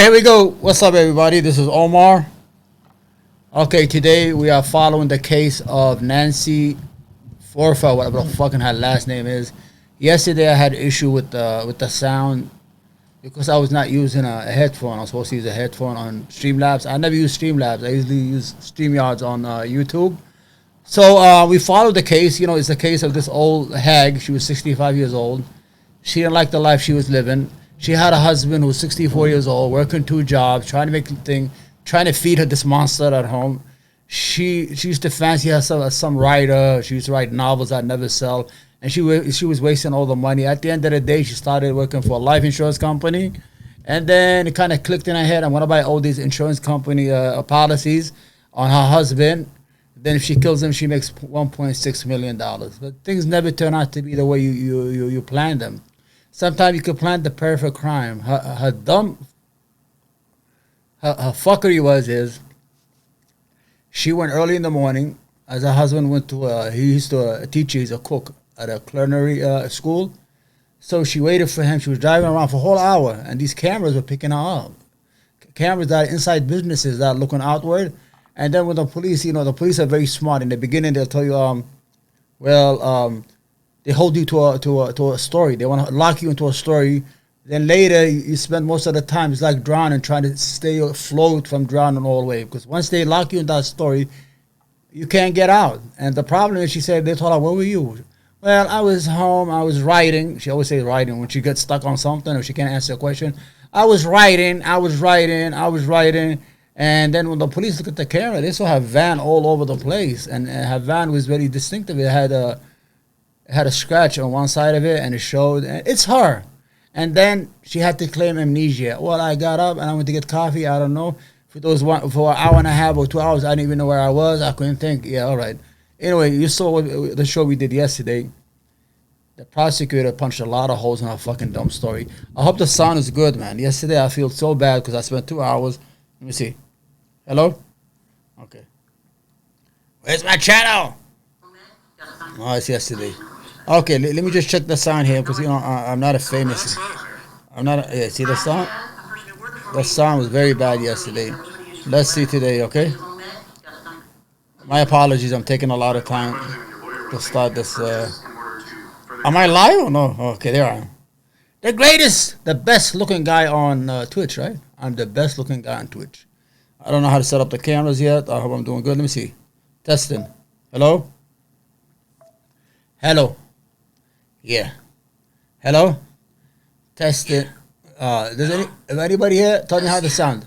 here we go. What's up, everybody? This is Omar. Okay, today we are following the case of Nancy Forfa, whatever the fucking her last name is. Yesterday I had issue with the sound because I was not using a headphone. I was supposed to use a headphone on Streamlabs. I never use Streamlabs. I usually use StreamYards on YouTube. So we followed the case. You know, it's the case of this old hag. She was 65 years old. She didn't like the life she was living. She had a husband who was 64 years old, working 2 jobs, trying to make the thing, trying to feed her this monster at home. She used to fancy herself as some writer. She used to write novels that never sell, and she was wasting all the money. At the end of the day, she started working for a life insurance company, and then it kind of clicked in her head. I want to buy all these insurance company policies on her husband. Then if she kills him, she makes $1.6 million. But things never turn out to be the way you plan them. Sometimes you can plan the perfect crime. Her fuckery is she went early in the morning as her husband went to, he used to teach, he's a cook at a culinary school. So she waited for him. She was driving around for a whole hour, and these cameras were picking her up. Cameras that are inside businesses that are looking outward. And then with the police, the police are very smart. In the beginning, they'll tell you, they hold you to a story. They want to lock you into a story. Then later, you spend most of the time, it's like drowning, trying to stay afloat from drowning all the way. Because once they lock you in that story, you can't get out. And the problem is, she said, they told her, where were you? Well, I was home. I was writing. She always says writing when she gets stuck on something or she can't answer a question. I was writing. And then when the police look at the camera, they saw her van all over the place. And her van was very distinctive. It had a scratch on one side of it, and it showed. And it's her. And then she had to claim amnesia. Well, I got up and I went to get coffee. I don't know. For an hour and a half or 2 hours, I didn't even know where I was. I couldn't think. Yeah, all right. Anyway, you saw the show we did yesterday. The prosecutor punched a lot of holes in her fucking dumb story. I hope the sound is good, man. Yesterday I feel so bad because I spent 2 hours. Let me see. Hello? Okay. Where's my channel? Oh, it's yesterday. Okay, let me just check the sound here because, I'm not a famous. See the sound? The sound was very bad yesterday. Let's see today, okay? My apologies, I'm taking a lot of time to start this. Am I live or no? Okay, there I am. The greatest, the best looking guy on Twitch, right? I'm the best looking guy on Twitch. I don't know how to set up the cameras yet. I hope I'm doing good. Let me see. Testing. Hello? Hello? Yeah. Hello? Test it. If anybody here, tell me how to sound.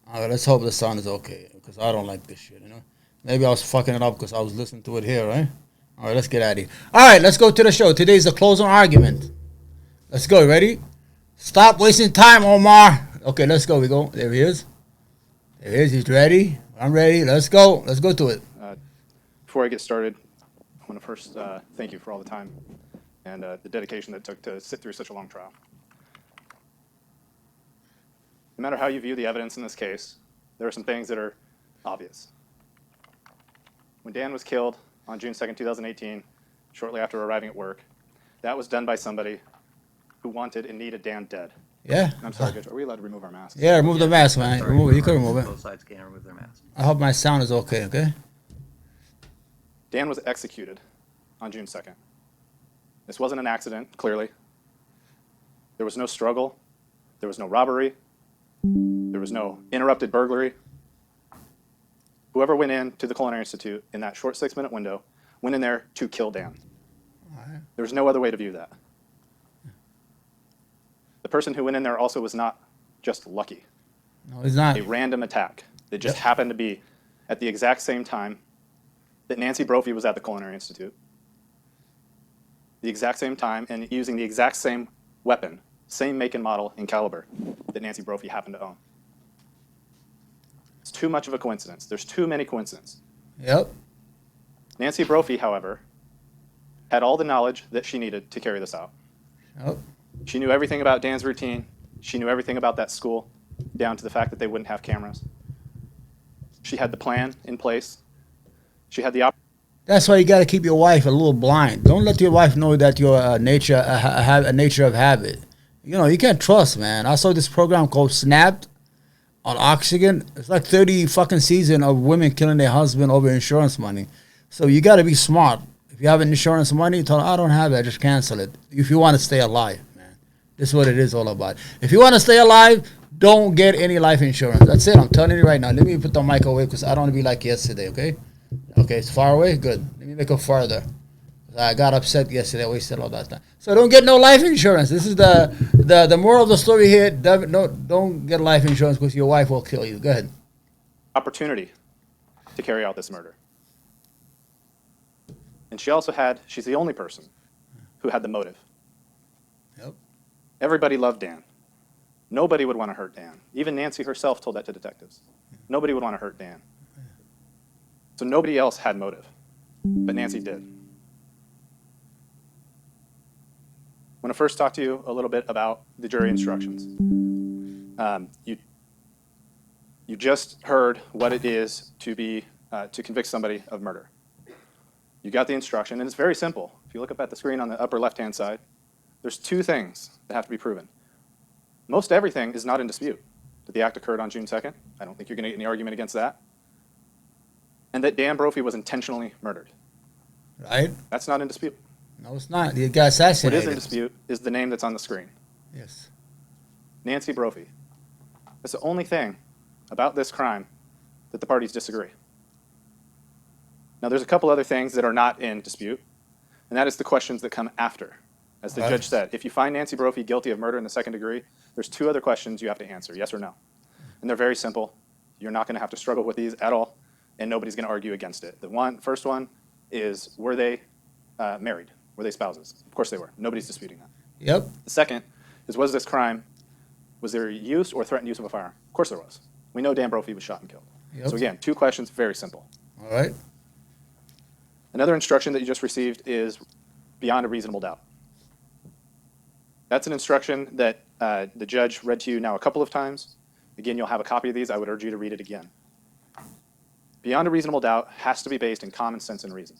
All right, let's hope the sound is okay, because I don't like this shit, Maybe I was fucking it up because I was listening to it here, right? All right, let's get out of here. All right, let's go to the show. Today's the closing argument. Let's go. Ready? Stop wasting time, Omar. Okay, let's go. We go. There he is. There he is. He's ready. I'm ready. Let's go. Let's go to it. Before I get started, I want to first thank you for all the time and the dedication that it took to sit through such a long trial. No matter how you view the evidence in this case, there are some things that are obvious. When Dan was killed on June 2nd, 2018, shortly after arriving at work, that was done by somebody who wanted and needed Dan dead. Yeah. I'm sorry, Judge. Are we allowed to remove our masks? Yeah, remove the mask, man. Remove it. You can remove it. Both sides can remove their masks. I hope my sound is okay, okay? Dan was executed on June 2nd. This wasn't an accident, clearly. There was no struggle. There was no robbery. There was no interrupted burglary. Whoever went in to the Culinary Institute in that short 6-minute window went in there to kill Dan. Right. There was no other way to view that. The person who went in there also was not just lucky. No, it's not. A random attack that just happened to be at the exact same time that Nancy Brophy was at the Culinary Institute, the exact same time, and using the exact same weapon, same make and model and caliber that Nancy Brophy happened to own. It's too much of a coincidence. There's too many coincidences. Yep. Nancy Brophy, however, had all the knowledge that she needed to carry this out. Yep. She knew everything about Dan's routine. She knew everything about that school, down to the fact that they wouldn't have cameras. She had the plan in place. She had the That's why you got to keep your wife a little blind. Don't let your wife know that you're a nature of habit. You know, you can't trust, man. I saw this program called Snapped on Oxygen. It's like 30 fucking season of women killing their husband over insurance money. So you got to be smart. If you have insurance money, tell them, I don't have it. Just cancel it. If you want to stay alive, man. This is what it is all about. If you want to stay alive, don't get any life insurance. That's it. I'm telling you right now. Let me put the mic away because I don't want to be like yesterday, okay? Okay, it's far away? Good. Let me make it farther. I got upset yesterday. I wasted all that time. So don't get no life insurance. This is the moral of the story here. Don't get life insurance because your wife will kill you. Go ahead. Opportunity to carry out this murder. And she's the only person who had the motive. Yep. Everybody loved Dan. Nobody would want to hurt Dan. Even Nancy herself told that to detectives. Nobody would want to hurt Dan. So nobody else had motive, but Nancy did. I want to first talk to you a little bit about the jury instructions. You just heard what it is to convict somebody of murder. You got the instruction, and it's very simple. If you look up at the screen on the upper left-hand side, there's two things that have to be proven. Most everything is not in dispute. That the act occurred on June 2nd. I don't think you're going to get any argument against that. And that Dan Brophy was intentionally murdered. Right? That's not in dispute. No, it's not. The guy assassinated. What is in dispute is the name that's on the screen. Yes. Nancy Brophy. That's the only thing about this crime that the parties disagree. Now, there's a couple other things that are not in dispute, and that is the questions that come after. As the judge said, if you find Nancy Brophy guilty of murder in the second degree, there's two other questions you have to answer, yes or no. And they're very simple. You're not going to have to struggle with these at all, and nobody's going to argue against it. The first one is, were they married? Were they spouses? Of course they were. Nobody's disputing that. Yep. The second is, was there use or threatened use of a firearm? Of course there was. We know Dan Brophy was shot and killed. Yep. So again, two questions, very simple. All right. Another instruction that you just received is beyond a reasonable doubt. That's an instruction that the judge read to you now a couple of times. Again, you'll have a copy of these. I would urge you to read it again. Beyond a reasonable doubt has to be based in common sense and reason.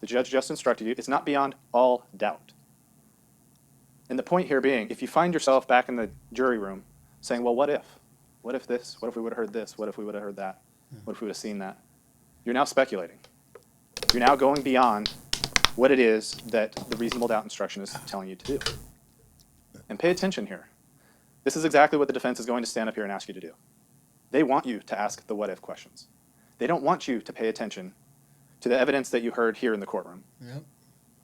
The judge just instructed you, it's not beyond all doubt. And the point here being, if you find yourself back in the jury room saying, well, what if? What if this? What if we would have heard this? What if we would have heard that? What if we would have seen that? You're now speculating. You're now going beyond what it is that the reasonable doubt instruction is telling you to do. And pay attention here. This is exactly what the defense is going to stand up here and ask you to do. They want you to ask the what if questions. They don't want you to pay attention to the evidence that you heard here in the courtroom. Yep.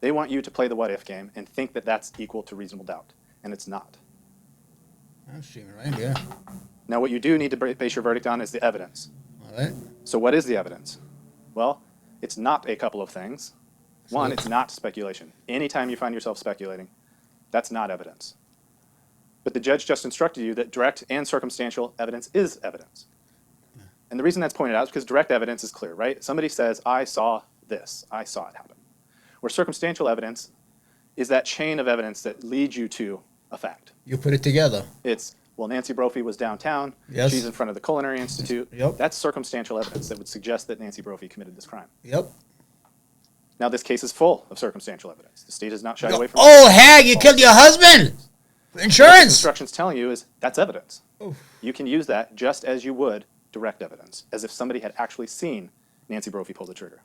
They want you to play the what if game and think that that's equal to reasonable doubt, and it's not. I'm streaming right here. Now, what you do need to base your verdict on is the evidence. All right. So what is the evidence? Well, it's not a couple of things. One, it's not speculation. Anytime you find yourself speculating, that's not evidence. But the judge just instructed you that direct and circumstantial evidence is evidence. And the reason that's pointed out is because direct evidence is clear, right? Somebody says, I saw this. I saw it happen. Where circumstantial evidence is that chain of evidence that leads you to a fact. You put it together. It's, well, Nancy Brophy was downtown. Yes. She's in front of the Culinary Institute. Yep. That's circumstantial evidence that would suggest that Nancy Brophy committed this crime. Yep. Now, this case is full of circumstantial evidence. The state has not shied away from it. Oh, hag, you killed your husband! What Insurance! instructions telling you is that's evidence. Oof. You can use that just as you would direct evidence, as if somebody had actually seen Nancy Brophy pull the trigger.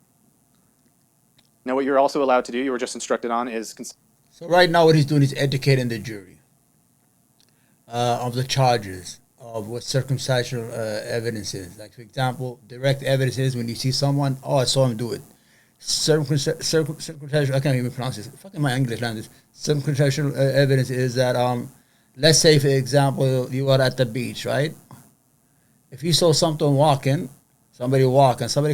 Now, what you're also allowed to do, you were just instructed on, is... So right now what he's doing is educating the jury of the charges, of what circumstantial evidence is. Like, for example, direct evidence is when you see someone, oh, I saw him do it. Circumstantial, I can't even pronounce this. Fucking my English language. Circumstantial evidence is that, let's say, for example, you are at the beach, right? If you saw somebody walk, and somebody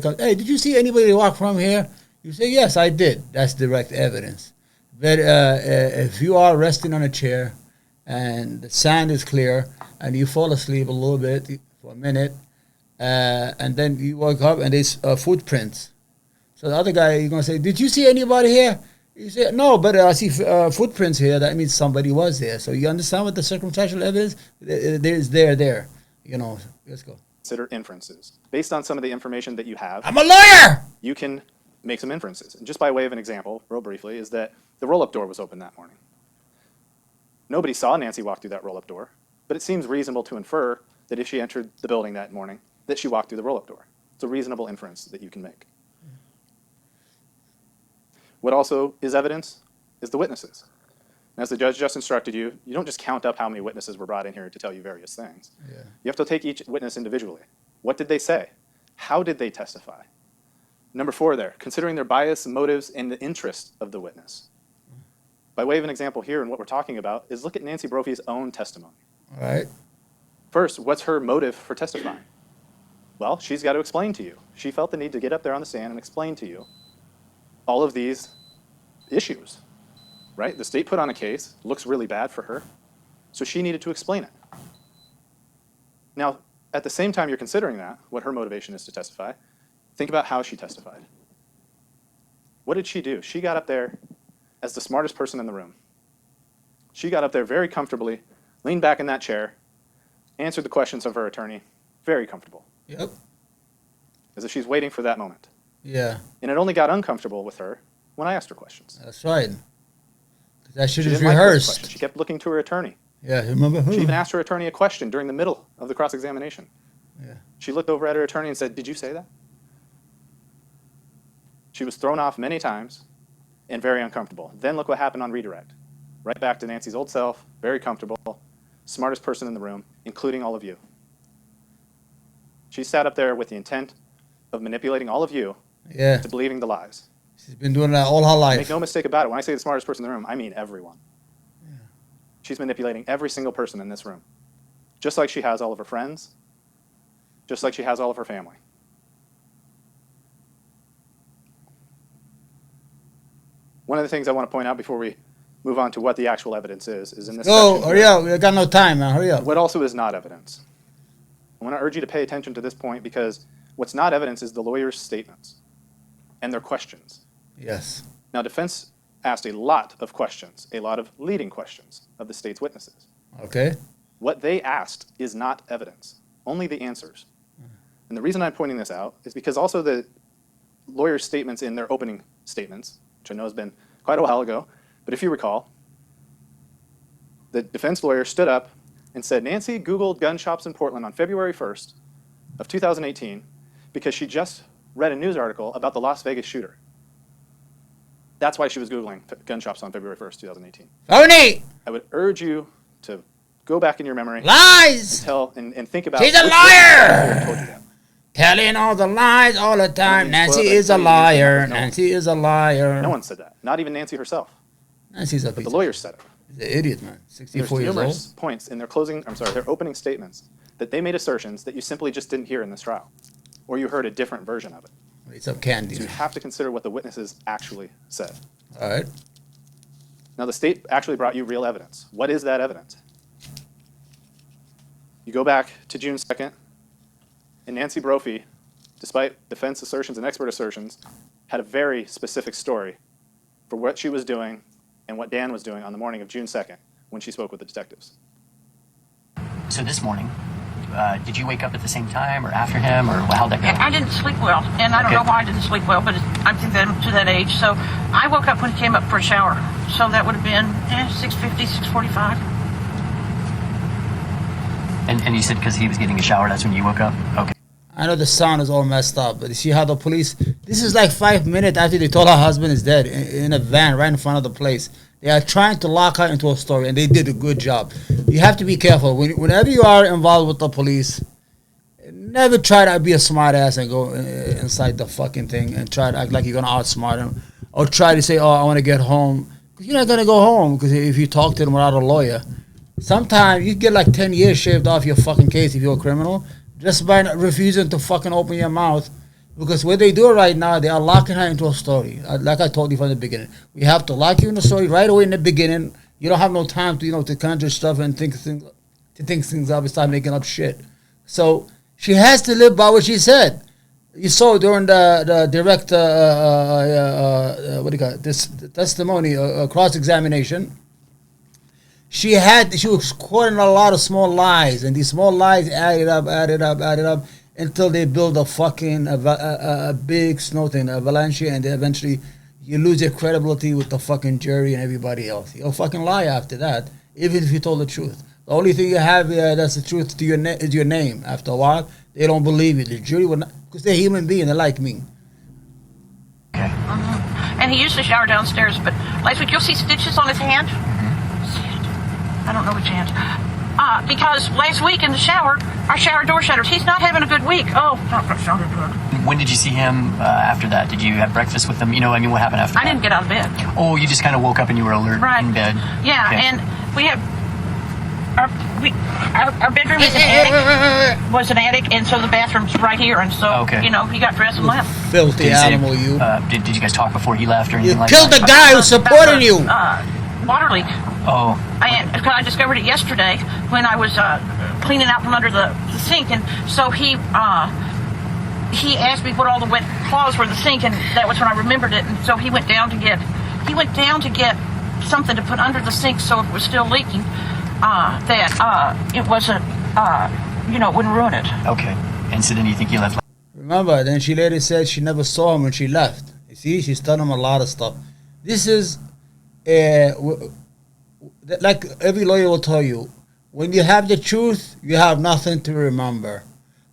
comes, hey, did you see anybody walk from here? You say, yes, I did. That's direct evidence. But if you are resting on a chair and the sand is clear and you fall asleep a little bit for a minute, and then you wake up and there's footprints. So the other guy, you're going to say, did you see anybody here? You say, no, but I see footprints here. That means somebody was there. So you understand what the circumstantial evidence is there. You know, let's go. Consider inferences. Based on some of the information that you have, I'm a lawyer! you can make some inferences. And just by way of an example, real briefly, is that the roll-up door was open that morning. Nobody saw Nancy walk through that roll-up door, but it seems reasonable to infer that if she entered the building that morning, that she walked through the roll-up door. It's a reasonable inference that you can make. What also is evidence is the witnesses. And as the judge just instructed you, you don't just count up how many witnesses were brought in here to tell you various things. Yeah. You have to take each witness individually. What did they say? How did they testify? Number 4 there, considering their bias, motives, and the interest of the witness. By way of an example here, and what we're talking about, is look at Nancy Brophy's own testimony. All right. First, what's her motive for testifying? Well, she's got to explain to you. She felt the need to get up there on the stand and explain to you all of these issues, right? The state put on a case, looks really bad for her, so she needed to explain it. Now, at the same time you're considering that, what her motivation is to testify, think about how she testified. What did she do? She got up there as the smartest person in the room. She got up there very comfortably, leaned back in that chair, answered the questions of her attorney, very comfortable. Yep. As if she's waiting for that moment. Yeah. And it only got uncomfortable with her when I asked her questions. That's right. That shit She is didn't like those rehearsed. questions. She kept looking to her attorney. Yeah, you remember who? She even asked her attorney a question during the middle of the cross-examination. Yeah. She looked over at her attorney and said, "Did you say that?" She was thrown off many times and very uncomfortable. Then look what happened on redirect. Right back to Nancy's old self, very comfortable, smartest person in the room, including all of you. She sat up there with the intent of manipulating all of you Yeah. to believing the lies. She's been doing that all her life. Make no mistake about it. When I say the smartest person in the room, I mean everyone. Yeah. She's manipulating every single person in this room, just like she has all of her friends, just like she has all of her family. One of the things I want to point out before we move on to what the actual evidence is in this Go, section hurry here, up. We got no time, man. Hurry up. what also is not evidence. I want to urge you to pay attention to this point because what's not evidence is the lawyer's statements and their questions. Yes. Now, defense asked a lot of questions, a lot of leading questions of the state's witnesses. Okay. What they asked is not evidence, only the answers. And the reason I'm pointing this out is because also the lawyer's statements in their opening statements, which I know has been quite a while ago, but if you recall, the defense lawyer stood up and said, Nancy Googled gun shops in Portland on February 1st of 2018 because she just read a news article about the Las Vegas shooter. That's why she was Googling gun shops on February 1st, 2018. Tony! I would urge you to go back in your memory Lies! and think about She's a which liar! told you that. Telling all the lies all the time. Well, Nancy that's is a pretty liar. easy. No one- Nancy is a liar. No one said that. Not even Nancy herself. Nancy's a But piece the lawyer said it. He's an idiot, man. There's 64 years numerous old. points in their their opening statements that they made assertions that you simply just didn't hear in this trial, or you heard a different version of it. It's up candy. So you have to consider what the witnesses actually said. All right. Now, the state actually brought you real evidence. What is that evidence? You go back to June 2nd, and Nancy Brophy, despite defense assertions and expert assertions, had a very specific story for what she was doing and what Dan was doing on the morning of June 2nd when she spoke with the detectives. So this morning, did you wake up at the same time or after him, or how'd that go? I didn't sleep well, and I don't know why I didn't sleep well, but I think that I'm to that age. So I woke up when he came up for a shower. So that would have been 6:50, 6:45. And you said because he was getting a shower, that's when you woke up? Okay. I know the sound is all messed up, but you see how the police... This is like 5 minutes after they told her husband is dead in a van right in front of the place. They are trying to lock her into a story, and they did a good job. You have to be careful. Whenever you are involved with the police, never try to be a smart ass and go inside the fucking thing and try to act like you're going to outsmart them. Or try to say, oh, I want to get home. Because you're not going to go home because if you talk to them without a lawyer. Sometimes you get like 10 years shaved off your fucking case if you're a criminal. Just by not refusing to fucking open your mouth. Because what they do right now, they are locking her into a story. Like I told you from the beginning. We have to lock you in the story right away in the beginning. You don't have no time to, to conjure stuff and think things up and start making up shit. So she has to live by what she said. You saw during the direct, the testimony, cross-examination, she was quoting a lot of small lies, and these small lies added up, until they build a fucking a big snow thing, avalanche, and they eventually you lose your credibility with the fucking jury and everybody else. You'll fucking lie after that, even if you told the truth. The only thing you have that's the truth to is your name. After a while, they don't believe you. The jury will not, because they're human beings. They're like me. Okay. And he used to shower downstairs, but last week you'll see stitches on his hand. See it? I don't know which hand. Because last week in the shower, our shower door shutters. He's not having a good week. Oh, that sounded good. When did you see him after that? Did you have breakfast with him? You know, I mean, what happened after I that? didn't get out of bed. Oh, you just kind of woke up and you were alert in bed. Yeah, Okay. and we have our bedroom is an attic, and so the bathroom's right here, and so Okay. you know he got dressed and left. Filthy Did he say- animal, you. Did you guys talk before he left or You anything like killed that? the guy who's supporting you. Water leak. Oh, I discovered it yesterday when I was cleaning out from under the sink, and so he asked me what all the wet cloths were in the sink, and that was when I remembered it. And so he went down to get something to put under the sink, so if it was still leaking, it wasn't, it wouldn't ruin it. okay. And so then you think he left? Remember, then she later said she never saw him when she left. You see, she's telling him a lot of stuff. This is, like every lawyer will tell you, when you have the truth, you have nothing to remember.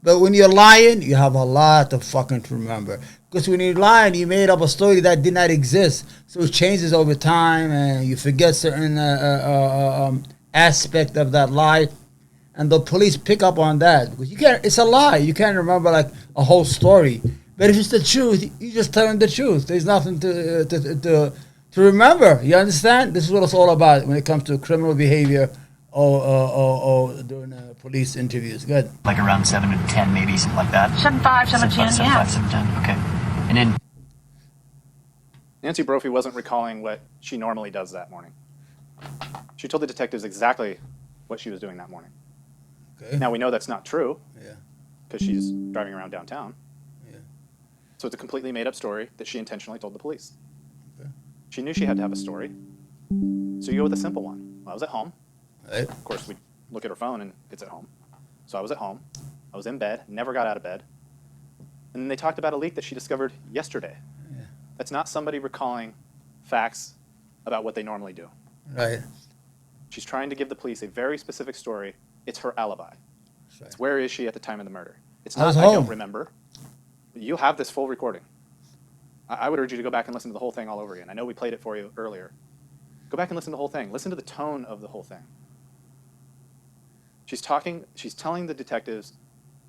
But when you're lying, you have a lot to fucking remember. Because when you're lying, you made up a story that did not exist. So it changes over time, and you forget certain aspect of that lie. And the police pick up on that. Because you can't, it's a lie. You can't remember like a whole story. But if it's the truth, you just tell them the truth. There's nothing to remember. You understand? This is what it's all about when it comes to criminal behavior or during police interviews. Good. Like around 7 to 10, maybe, something like that? 7.5, 7.10, 7, yeah. 7:10. Okay. And then Nancy Brophy wasn't recalling what she normally does that morning. She told the detectives exactly what she was doing that morning. Okay. Now, we know that's not true Yeah. because she's driving around downtown. Yeah. So it's a completely made-up story that she intentionally told the police. Okay. She knew she had to have a story. So you go with a simple one. I was at home. Right. Of course, we look at her phone and it's at home. So I was at home. I was in bed, never got out of bed. And then they talked about a leak that she discovered yesterday. Yeah. That's not somebody recalling facts about what they normally do. Right. She's trying to give the police a very specific story. It's her alibi. That's right. It's where is she at the time of the murder. It's I not was I home. don't remember. You have this full recording. I would urge you to go back and listen to the whole thing all over again. I know we played it for you earlier. Go back and listen to the whole thing. Listen to the tone of the whole thing. She's telling the detectives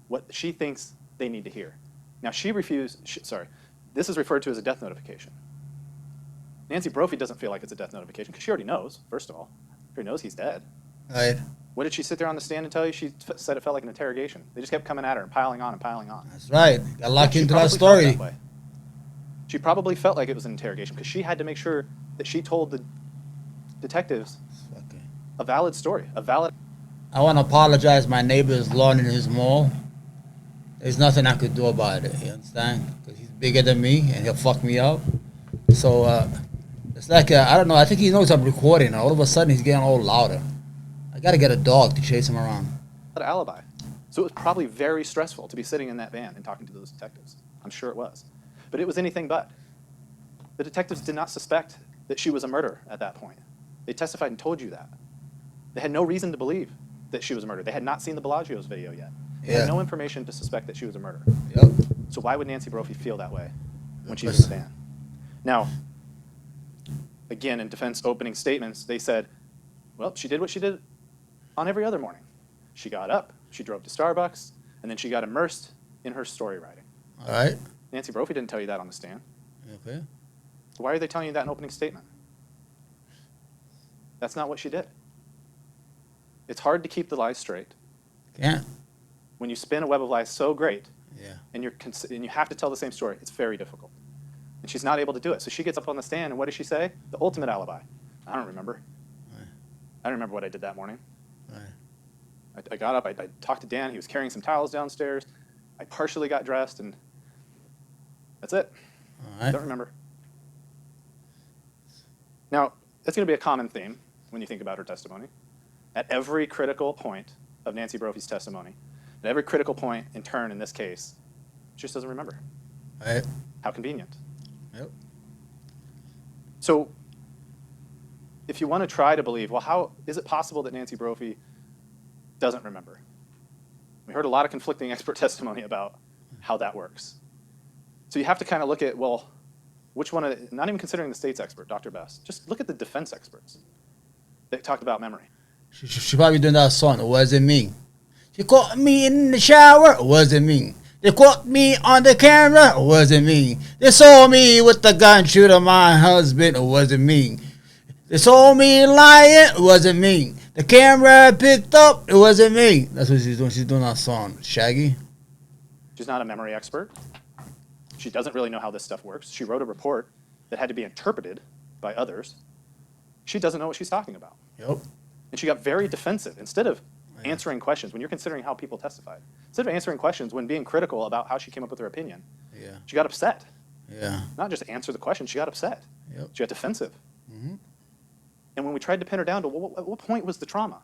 what she thinks they need to hear. Now, this is referred to as a death notification. Nancy Brophy doesn't feel like it's a death notification because she already knows, first of all. She already knows he's dead. Right. What did she sit there on the stand and tell you? She said it felt like an interrogation. They just kept coming at her and piling on and piling on. That's right. Got locked She into probably that felt story. that way. She probably felt like it was an interrogation because she had to make sure that she told the detectives Okay. a valid story, a valid. I want to apologize. My neighbor's lawn in his mall. There's nothing I could do about it. You understand? Because he's bigger than me and he'll fuck me up. So it's like I don't know. I think he knows I'm recording. All of a sudden he's getting all louder. I got to get a dog to chase him around. alibi. So it was probably very stressful to be sitting in that van and talking to those detectives. I'm sure it was. But it was anything but. The detectives did not suspect that she was a murderer at that point. They testified and told you that. They had no reason to believe that she was a murderer. They had not seen the Bellagio's video yet. They had no information to suspect that she was a murderer. Yep. So why would Nancy Brophy feel that way when she was in the van? Now, again, in defense opening statements, they said, well, she did what she did on every other morning. She got up, she drove to Starbucks, and then she got immersed in her story writing. All right. Nancy Brophy didn't tell you that on the stand. Okay. So why are they telling you that in opening statement? That's not what she did. It's hard to keep the lies straight. Can't. When you spin a web of lies so great, Yeah. and you have to tell the same story, it's very difficult. And she's not able to do it. So she gets up on the stand, and what does she say? The ultimate alibi. I don't remember. Right. I don't remember what I did that morning. Right. I got up, I talked to Dan, he was carrying some towels downstairs. I partially got dressed, and that's it. All I right. don't remember. Now, that's going to be a common theme when you think about her testimony. At every critical point of Nancy Brophy's testimony, At every critical point and turn in this case, she just doesn't remember. Right. How convenient. Yep. So if you want to try to believe, well, how is it possible that Nancy Brophy doesn't remember? We heard a lot of conflicting expert testimony about how that works. So you have to kind of look at, well, which one of the, not even considering the state's expert, Dr. Best, just look at the defense experts that talked about memory. She probably doing that song. It wasn't me. She caught me in the shower. It wasn't me. They caught me on the camera. It wasn't me. They saw me with the gun shooting my husband. It wasn't me. They saw me lying. It wasn't me. The camera picked up. It wasn't me. That's what she's doing. She's doing that song. Shaggy. She's not a memory expert. She doesn't really know how this stuff works. She wrote a report that had to be interpreted by others. She doesn't know what she's talking about. Yep. And she got very defensive. Instead of answering questions, when you're considering how people testified, instead of answering questions when being critical about how she came up with her opinion, she got upset. Yeah. Not just answer the question, she got upset. Yep. She got defensive. And when we tried to pin her down to, well, at what point was the trauma?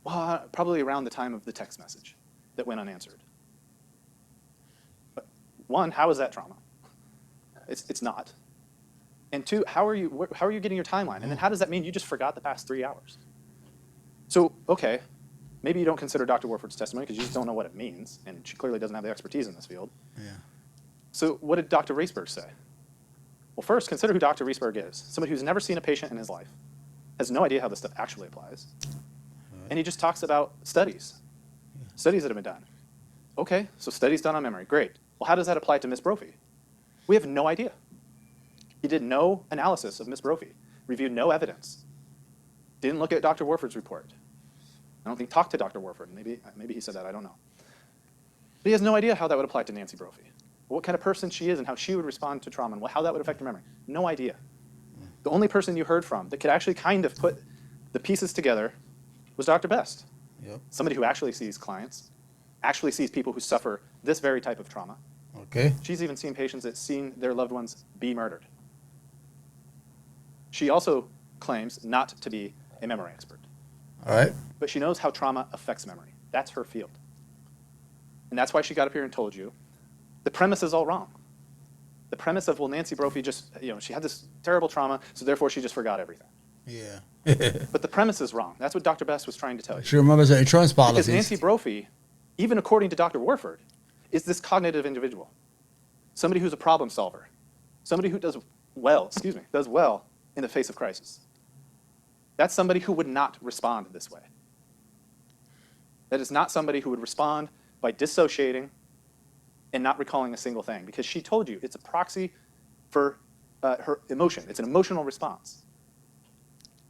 Well, probably around the time of the text message that went unanswered. But one, how is that trauma? It's not. And two, how are you getting your timeline? And then how does that mean you just forgot the past 3 hours? So, okay, maybe you don't consider Dr. Warford's testimony because you just don't know what it means, and she clearly doesn't have the expertise in this field. Yeah. So what did Dr. Reisberg say? Well, first, consider who Dr. Reisberg is. Somebody who's never seen a patient in his life, has no idea how this stuff actually applies, and he just talks about studies that have been done. Okay, so studies done on memory, great. Well, how does that apply to Miss Brophy? We have no idea. He did no analysis of Miss Brophy, reviewed no evidence, didn't look at Dr. Warford's report. I don't think talked to Dr. Warford. Maybe he said that, I don't know. But he has no idea how that would apply to Nancy Brophy. What kind of person she is and how she would respond to trauma and how that would affect her memory. No idea. The only person you heard from that could actually kind of put the pieces together was Dr. Best. Yep. Somebody who actually sees clients, actually sees people who suffer this very type of trauma. Okay. She's even seen patients that seen their loved ones be murdered. She also claims not to be a memory expert. All right. But she knows how trauma affects memory. That's her field. And that's why she got up here and told you the premise is all wrong. The premise of, well, Nancy Brophy just, she had this terrible trauma, so therefore she just forgot everything. Yeah. But the premise is wrong. That's what Dr. Best was trying to tell you. She remembers the insurance policies. Because Nancy Brophy, even according to Dr. Warford, is this cognitive individual. Somebody who's a problem solver. Somebody who does well in the face of crisis. That's somebody who would not respond this way. That is not somebody who would respond by dissociating and not recalling a single thing, because she told you it's a proxy for her emotion. It's an emotional response.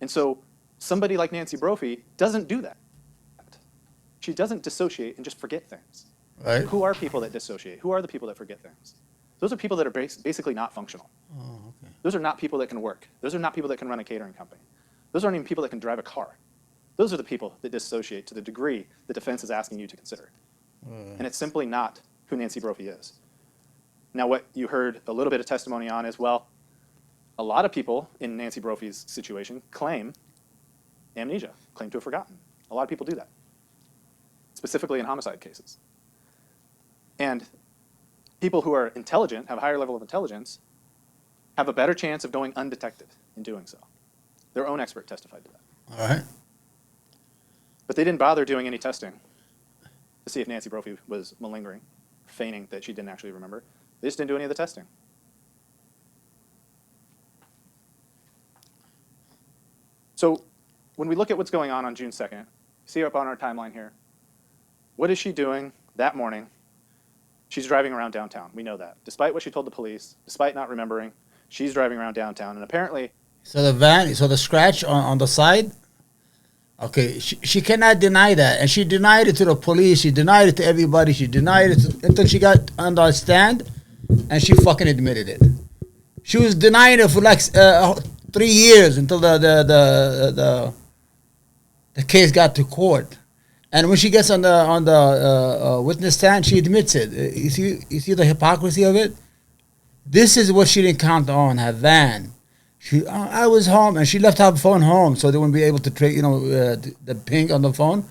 And so somebody like Nancy Brophy doesn't do that. She doesn't dissociate and just forget things. Right. Who are people that dissociate? Who are the people that forget things? Those are people that are basically not functional. Oh, okay. Those are not people that can work. Those are not people that can run a catering company. Those aren't even people that can drive a car. Those are the people that dissociate to the degree the defense is asking you to consider. And it's simply not who Nancy Brophy is. Now, what you heard a little bit of testimony on is, well, a lot of people in Nancy Brophy's situation claim amnesia, claim to have forgotten. A lot of people do that, specifically in homicide cases. And people who are intelligent, have a higher level of intelligence, have a better chance of going undetected in doing so. Their own expert testified to that. All right. But they didn't bother doing any testing to see if Nancy Brophy was malingering, feigning that she didn't actually remember. They just didn't do any of the testing. So when we look at what's going on June 2nd, see up on our timeline here, what is she doing that morning? She's driving around downtown. We know that. Despite what she told the police, despite not remembering, she's driving around downtown. And apparently... So the van, so the scratch on the side? Okay, she cannot deny that. And she denied it to the police. She denied it to everybody. She denied it until she got on the stand, and she fucking admitted it. She was denying it for like 3 years until the case got to court. And when she gets on the witness stand, she admits it. You see the hypocrisy of it? This is what she didn't count on, her van. I was home, and she left her phone home, so they wouldn't be able to trace, the ping on the phone.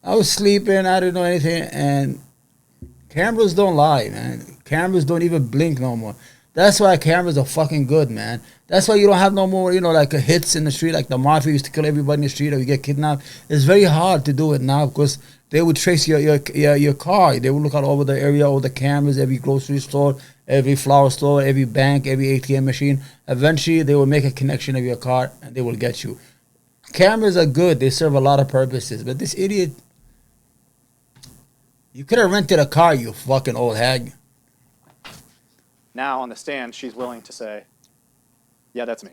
I was sleeping. I didn't know anything. And cameras don't lie, man. Cameras don't even blink no more. That's why cameras are fucking good, man. That's why you don't have no more, like hits in the street, like the mafia used to kill everybody in the street or you get kidnapped. It's very hard to do it now because they would trace your car. They would look all over the area, all the cameras, every grocery store, every flower store, every bank, every ATM machine. Eventually, they will make a connection of your car and they will get you. Cameras are good. They serve a lot of purposes. But this idiot, you could have rented a car, you fucking old hag. Now on the stand, she's willing to say, yeah, that's me.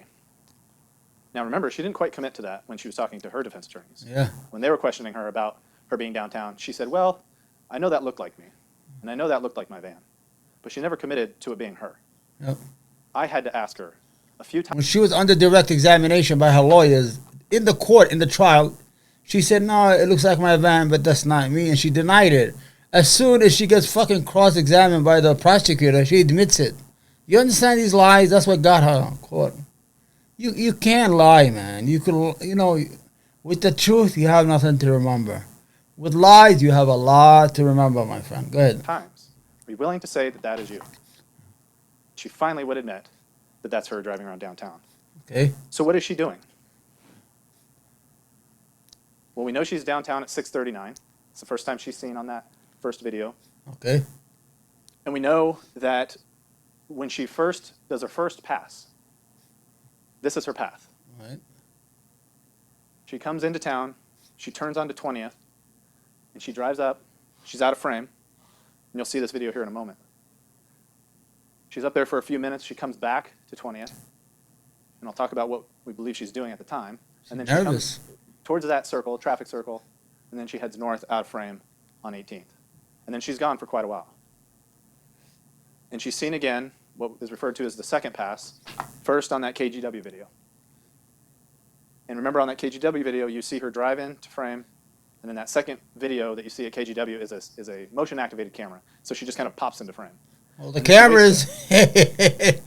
Now remember, she didn't quite commit to that when she was talking to her defense attorneys. Yeah. When they were questioning her about her being downtown, she said, well, I know that looked like me, and I know that looked like my van. But she never committed to it being her. Yep. I had to ask her a few When times. she was under direct examination by her lawyers in the court, in the trial, she said, no, it looks like my van, but that's not me. And she denied it. As soon as she gets fucking cross-examined by the prosecutor, she admits it. You understand these lies? That's what got her in court. You can't lie, man. You could, with the truth, you have nothing to remember. With lies, you have a lot to remember, my friend. Go ahead. Times. Are you willing to say that that is you? She finally would admit that that's her driving around downtown. Okay. So what is she doing? Well, we know she's downtown at 6:39. It's the first time she's seen on that first video. Okay. And we know that when she first does her first pass, this is her path. All right. She comes into town, she turns onto 20th, and she drives up. She's out of frame, and you'll see this video here in a moment. She's up there for a few minutes. She comes back to 20th, and I'll talk about what we believe she's doing at the time. And then she comes towards that circle, traffic circle, and then she heads north out of frame on 18th. And then she's gone for quite a while. And she's seen again what is referred to as the second pass, first on that KGW video. And remember, on that KGW video, you see her drive into frame, and then that second video that you see at KGW is a motion-activated camera. So she just kind of pops into frame. Well, the cameras.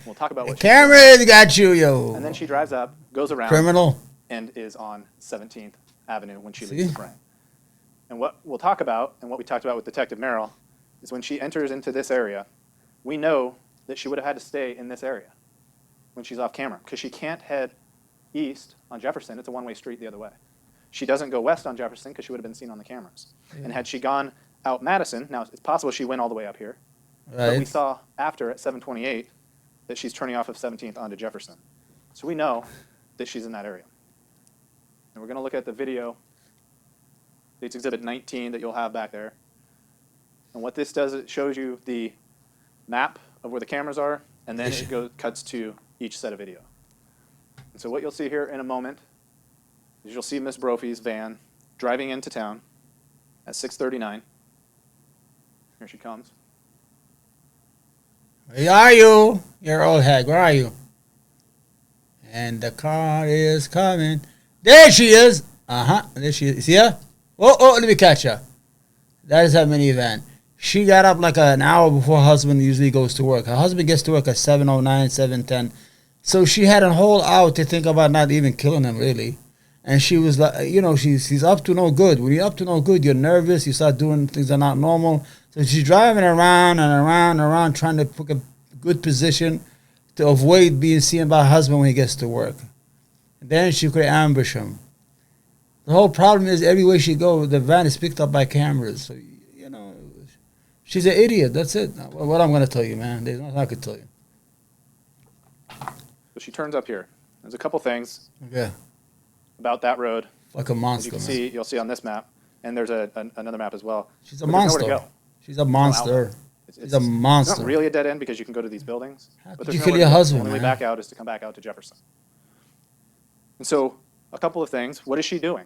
We'll talk about what the cameras got you, yo. And then she drives up, goes around, Criminal. and is on 17th Avenue when she leaves the frame. And what we'll talk about, and what we talked about with Detective Merrill, is when she enters into this area, we know that she would have had to stay in this area when she's off camera, because she can't head east on Jefferson. It's a one-way street the other way. She doesn't go west on Jefferson because she would have been seen on the cameras. Yeah. And had she gone out Madison, now it's possible she went all the way up here, but we saw after at 7:28 that she's turning off of 17th onto Jefferson. So we know that she's in that area. And we're going to look at the video. It's Exhibit 19 that you'll have back there. And what this does, it shows you the map of where the cameras are, and then it cuts to each set of video. And so what you'll see here in a moment is you'll see Miss Brophy's van driving into town at 6:39. Here she comes. Where are you? You're old hag. Where are you? And the car is coming. There she is. There she is. See her? Oh, let me catch her. That is her minivan. She got up like an hour before her husband usually goes to work. Her husband gets to work at 7:09, 7:10. So she had a whole hour to think about not even killing him, really. And she was like, she's up to no good. When you're up to no good, you're nervous. You start doing things that are not normal. So she's driving around and around and around, trying to put a good position to avoid being seen by her husband when he gets to work. And then she could ambush him. The whole problem is everywhere she goes, the van is picked up by cameras. So, she's an idiot. That's it. What I'm going to tell you, man. There's nothing I could tell you. So she turns up here. There's a couple things about that road. Like a monster. You'll see on this map, and there's another map as well. She's a monster. There's nowhere to go. She's a monster. She's a monster. It's not really a dead end because you can go to these buildings. But there's you kill your husband, The only way back out is to come back out to Jefferson. And so, a couple of things. What is she doing?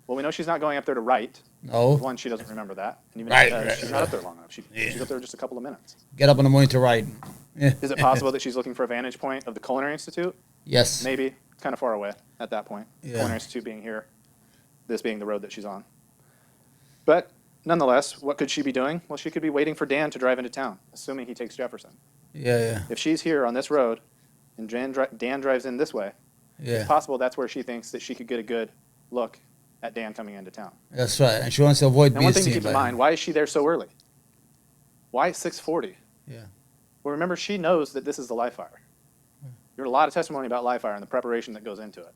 Well, we know she's not going up there to write. No. One, she doesn't remember that. And even she's not up there long enough. She's up there just a couple of minutes. Get up in the morning to write. Is it possible that she's looking for a vantage point of the Culinary Institute? Yes. Maybe. Kind of far away at that point. Yeah. Culinary Institute being here, this being the road that she's on. But nonetheless, what could she be doing? Well, she could be waiting for Dan to drive into town, assuming he takes Jefferson. Yeah. If she's here on this road and Dan drives in this way, it's possible that's where she thinks that she could get a good look at Dan coming into town. That's right. And she wants to avoid Now, being one thing to seen keep in by mind, him. why is she there so early? Why at 6:40? Yeah. Well, remember, she knows that this is the live fire. You heard a lot of testimony about live fire and the preparation that goes into it.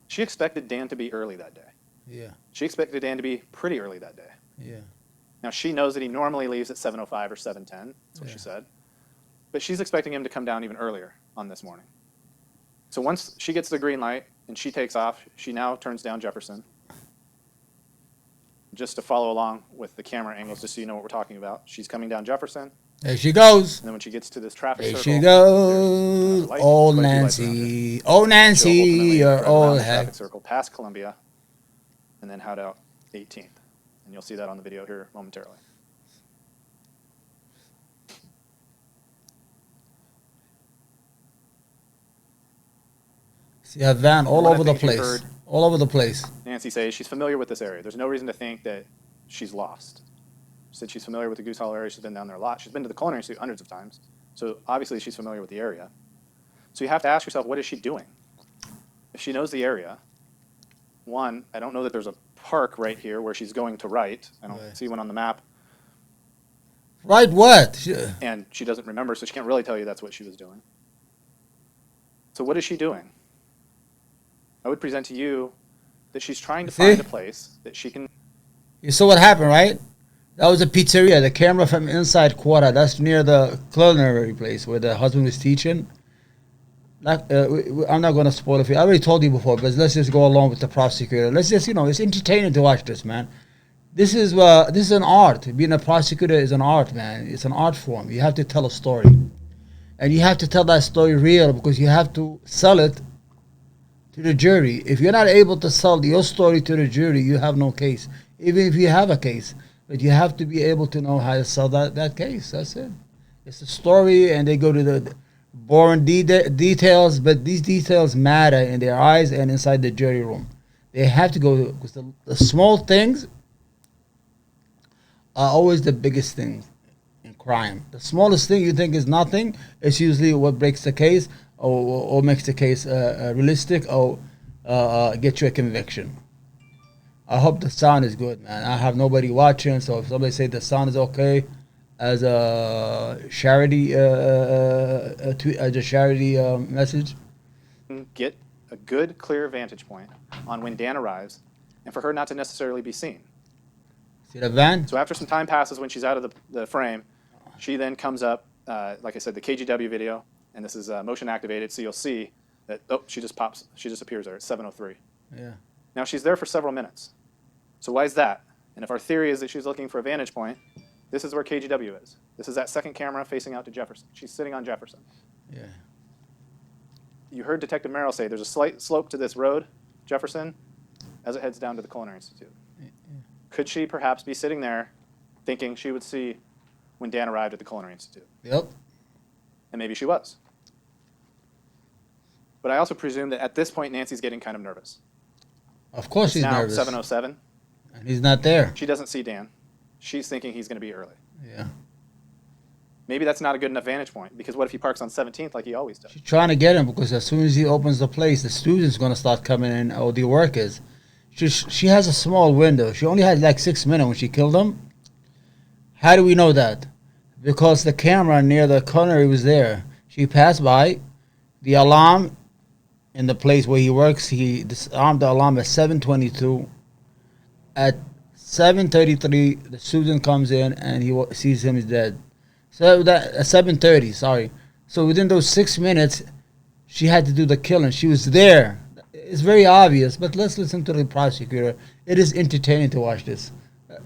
She expected Dan to be early that day. Yeah. She expected Dan to be pretty early that day. Yeah. Now, she knows that he normally leaves at 7:05 or 7:10. That's what she said. But she's expecting him to come down even earlier on this morning. So once she gets the green light and she takes off, she now turns down Jefferson. Just to follow along with the camera angles, just so you know what we're talking about. She's coming down Jefferson. There she goes. And then when she gets to this traffic There circle, she there's goes. another light. Old There's quite a few lights around here. Nancy. Oh, Nancy, She'll ultimately you're drive around old the heck. traffic circle past Columbia and then head out 18th. And you'll see that on the video here momentarily. See a van all One of over the the things you place. heard- All over the place. Nancy says she's familiar with this area. There's no reason to think that she's lost. She said she's familiar with the Goose Hollow area. She's been down there a lot. She's been to the Culinary Institute hundreds of times. So obviously she's familiar with the area. So you have to ask yourself, what is she doing? If she knows the area, one, I don't know that there's a park right here where she's going to right. I don't Right. see one on the map. Right what? And she doesn't remember, so she can't really tell you that's what she was doing. So what is she doing? I would present to you that she's trying to See? find a place that she can. You saw what happened, right? That was a pizzeria. The camera from inside quarter. That's near the culinary place where the husband was teaching. Like, I'm not going to spoil it for you. I already told you before, but let's just go along with the prosecutor. Let's just, it's entertaining to watch this, man. This is an art. Being a prosecutor is an art, man. It's an art form. You have to tell a story. And you have to tell that story real because you have to sell it to the jury. If you're not able to sell your story to the jury, you have no case. Even if you have a case. But you have to be able to know how to sell that case. That's it. It's a story, and they go to the boring details, but these details matter in their eyes and inside the jury room. They have to go, because the small things are always the biggest things in crime. The smallest thing you think is nothing is usually what breaks the case or makes the case realistic or get you a conviction. I hope the sound is good, man. I have nobody watching, so if somebody say the sound is okay, as a charity, as a charity message. Get a good, clear vantage point on when Dan arrives, and for her not to necessarily be seen. See the van? So after some time passes when she's out of the frame, she then comes up, like I said, the KGW video, and this is motion activated, so you'll see that, she just appears there at 7:03. Yeah. Now she's there for several minutes. So why is that? And if our theory is that she's looking for a vantage point, this is where KGW is. This is that second camera facing out to Jefferson. She's sitting on Jefferson. Yeah. You heard Detective Merrill say there's a slight slope to this road, Jefferson, as it heads down to the Culinary Institute. Could she perhaps be sitting there thinking she would see when Dan arrived at the Culinary Institute? Yep. And maybe she was. But I also presume that at this point, Nancy's getting kind of nervous. Of course It's he's now nervous. 7:07. And he's not there. She doesn't see Dan. She's thinking he's going to be early. Yeah. Maybe that's not a good enough vantage point, because what if he parks on 17th like he always does? She's trying to get him because as soon as he opens the place, the students going to start coming in, or the workers. She has a small window. She only had like 6 minutes when she killed him. How do we know that? Because the camera near the culinary was there. She passed by. The alarm in the place where he works, he disarmed the alarm at 7:22. At 7:33, the student comes in and he sees him is dead. So that at 7:30, sorry. So within those 6 minutes, she had to do the killing. She was there. It's very obvious, but let's listen to the prosecutor. It is entertaining to watch this.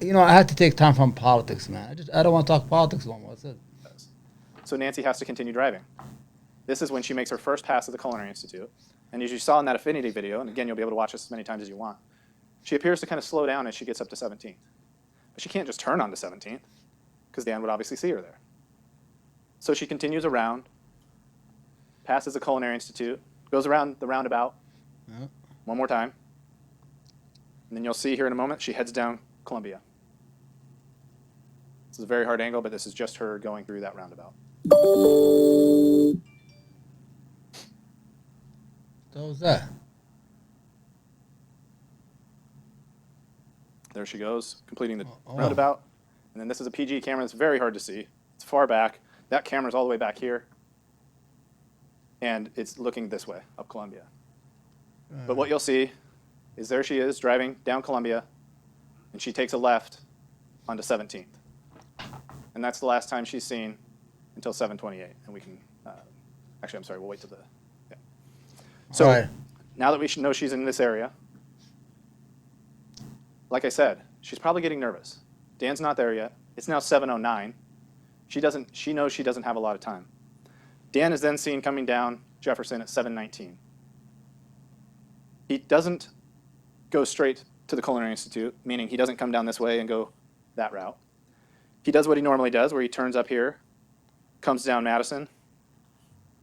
I had to take time from politics, man. I don't want to talk politics no more. That's it. So Nancy has to continue driving. This is when she makes her first pass at the Culinary Institute. And as you saw in that Affinity video, and again, you'll be able to watch this as many times as you want, she appears to kind of slow down as she gets up to 17th. But she can't just turn onto 17th, because Dan would obviously see her there. So she continues around, passes the Culinary Institute, goes around the roundabout one more time, and then you'll see here in a moment, she heads down Columbia. This is a very hard angle, but this is just her going through that roundabout. What was that? There she goes, completing the Oh. roundabout. And then this is a PG camera that's very hard to see. It's far back. That camera's all the way back here. And it's looking this way, up Columbia. But what you'll see is there she is driving down Columbia, and she takes a left onto 17th. And that's the last time she's seen until 7:28. And we can, actually, I'm sorry, we'll wait till the, yeah. So All right. now that we know she's in this area, like I said, she's probably getting nervous. Dan's not there yet. It's now 7:09. She knows she doesn't have a lot of time. Dan is then seen coming down Jefferson at 7:19. He doesn't go straight to the Culinary Institute, meaning he doesn't come down this way and go that route. He does what he normally does, where he turns up here, comes down Madison,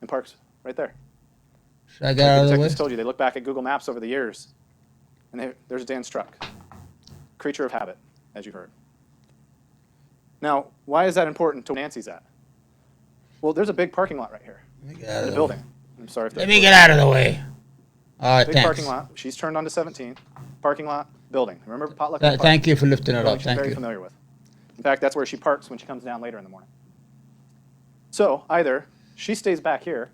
and parks right there. Should I get Like out the of the way? detectives told you, they look back at Google Maps over the years, and there's Dan's truck. Creature of habit, as you heard. Now, why is that important to where Nancy's at? Well, there's a big parking lot right here Let me get out in of the the building. way. I'm sorry if Let me get out of the way. All right, big thanks. parking lot. She's turned onto 17th. Parking lot, building. Remember potluck? Thank you for lifting it Building up. she's Thank very you. familiar with. In fact, that's where she parks when she comes down later in the morning. So either she stays back here,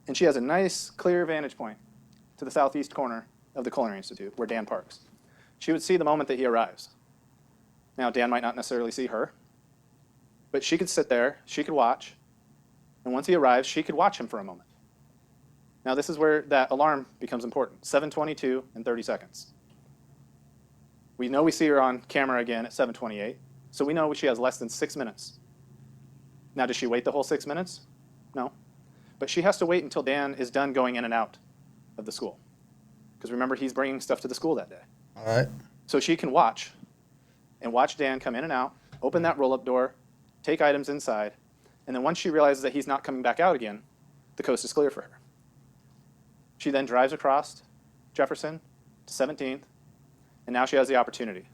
and she has a nice, clear vantage point to the southeast corner of the Culinary Institute, where Dan parks. She would see the moment that he arrives. Now, Dan might not necessarily see her, but she could sit there, she could watch, and once he arrives, she could watch him for a moment. Now, this is where that alarm becomes important. 7:22 and 30 seconds. We know we see her on camera again at 7:28, so we know she has less than 6 minutes. Now, does she wait the whole 6 minutes? No. But she has to wait until Dan is done going in and out of the school. Because remember, he's bringing stuff to the school that day. All right. So she can watch Dan come in and out, open that roll-up door, take items inside, and then once she realizes that he's not coming back out again, the coast is clear for her. She then drives across Jefferson to 17th, and now she has the opportunity.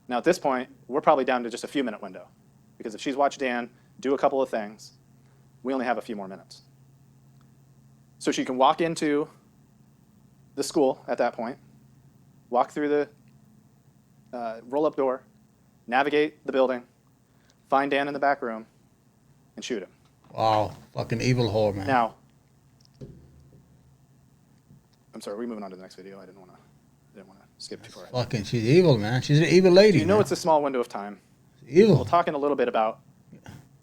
Now at this point, we're probably down to just a few minute window, because if she's watched Dan do a couple of things, we only have a few more minutes. So she can walk into the school at that point, walk through the roll-up door, navigate the building, find Dan in the back room, and shoot him. Wow. Fucking evil whore, man. Now, I'm sorry, are we moving on to the next video? I didn't want to skip too far ahead. Fucking, she's evil, man. She's an evil lady. You know man. it's a small window of time. evil. We'll talk in a little bit about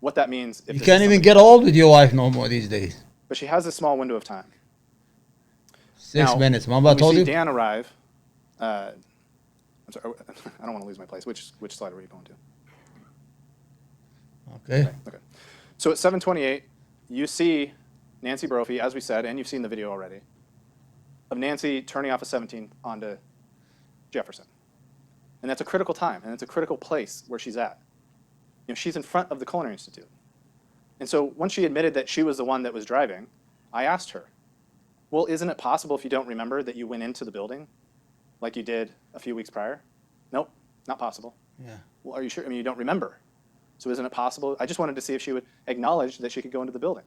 what that means. If You this can't is even somebody- get old with your wife no more these days. But she has a small window of time. 6 Now, minutes. Remember I when we told see you? Dan arrive. I'm sorry, I don't want to lose my place. Which slide are we going to? Okay. Okay. So at 7:28, you see Nancy Brophy, as we said, and you've seen the video already, of Nancy turning off a 17 onto Jefferson. And that's a critical time, and it's a critical place where she's at. You know, she's in front of the Culinary Institute. And so once she admitted that she was the one that was driving, I asked her, well, isn't it possible, if you don't remember, that you went into the building like you did a few weeks prior? Nope, not possible. Yeah. Well, are you sure? I mean, you don't remember. So isn't it possible? I just wanted to see if she would acknowledge that she could go into the building.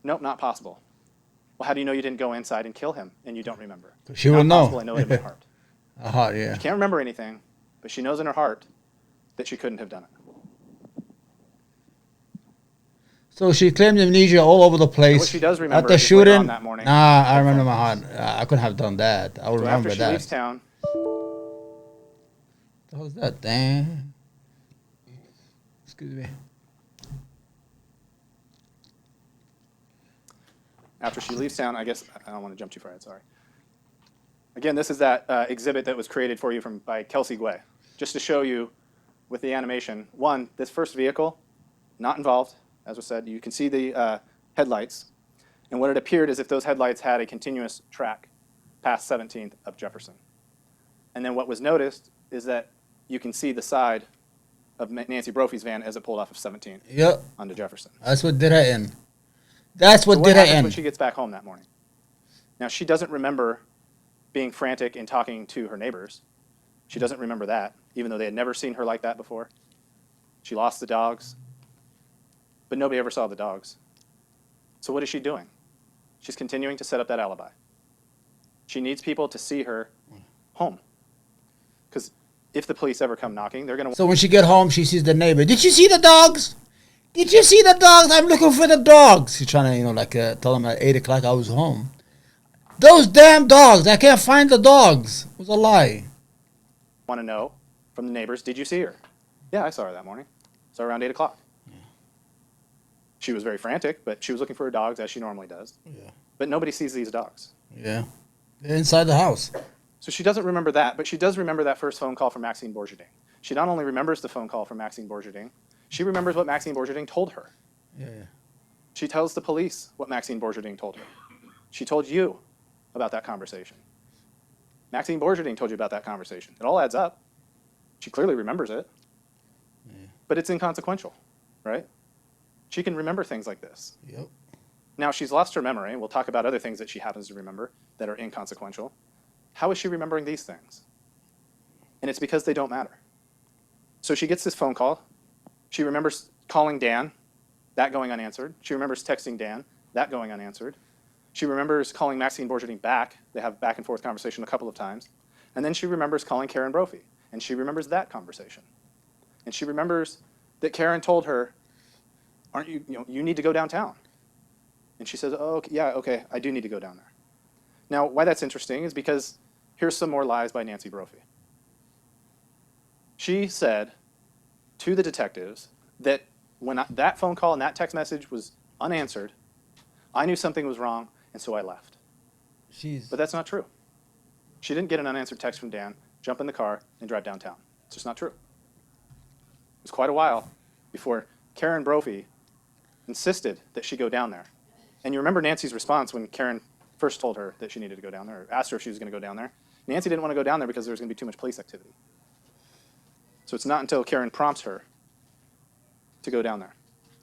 Nope, not possible. Well, how do you know you didn't go inside and kill him and you don't remember? She Not will know. possible, I know it in my heart. Yeah. She can't remember anything, but she knows in her heart that she couldn't have done it. So she claimed amnesia all over the place. what she does remember At the is later shooting, on that morning, nah, I at remember phone my heart. I couldn't have done that. I would So remember after she that. leaves town, What was that? Damn. Excuse me. after she leaves town, I guess I don't want to jump too far ahead, sorry. Again, this is that exhibit that was created for you by Kelsey Guay. Just to show you with the animation, one, this first vehicle, not involved, as was said. You can see the headlights. And what it appeared is if those headlights had a continuous track past 17th of Jefferson. And then what was noticed is that you can see the side of Nancy Brophy's van as it pulled off of 17th Yep. onto Jefferson. That's what did her in. That's what So did her happens in. when she gets back home that morning? Now, she doesn't remember being frantic and talking to her neighbors. She doesn't remember that, even though they had never seen her like that before. She lost the dogs, but nobody ever saw the dogs. So what is she doing? She's continuing to set up that alibi. She needs people to see her home. if the police ever come knocking, they're going to So when she get home, she sees the neighbor. Did you see the dogs? Did you see the dogs? I'm looking for the dogs. She's trying to, tell them at 8 o'clock I was home. Those damn dogs. I can't find the dogs. It was a lie. want to know from the neighbors, did you see her? Yeah, I saw her that morning. Saw her around 8 o'clock. Yeah. She was very frantic, but she was looking for her dogs as she normally does. Yeah. But nobody sees these dogs. Yeah. They're inside the house. So she doesn't remember that, but she does remember that first phone call from Maxine Bourgeardin. She not only remembers the phone call from Maxine Bourgeardin, she remembers what Maxine Bourgeardin told her. Yeah. She tells the police what Maxine Bourgeardin told her. She told you about that conversation. Maxine Bourgeardin told you about that conversation. It all adds up. She clearly remembers it. Yeah. But it's inconsequential, right? She can remember things like this. Yep. Now, she's lost her memory. We'll talk about other things that she happens to remember that are inconsequential. How is she remembering these things? And it's because they don't matter. So she gets this phone call. She remembers calling Dan, that going unanswered. She remembers texting Dan, that going unanswered. She remembers calling Maxine Bourgeardin back. They have back and forth conversation a couple of times. And then she remembers calling Karen Brophy, and she remembers that conversation. And she remembers that Karen told her, you need to go downtown. And she says, oh, okay, I do need to go down there. Now, why that's interesting is because here's some more lies by Nancy Brophy. She said to the detectives that when that phone call and that text message was unanswered, I knew something was wrong, and so I left. But that's not true. She didn't get an unanswered text from Dan, jump in the car, and drive downtown. It's just not true. It was quite a while before Karen Brophy insisted that she go down there. And you remember Nancy's response when Karen first told her that she needed to go down there, or asked her if she was going to go down there. Nancy didn't want to go down there because there was going to be too much police activity. So it's not until Karen prompts her to go down there.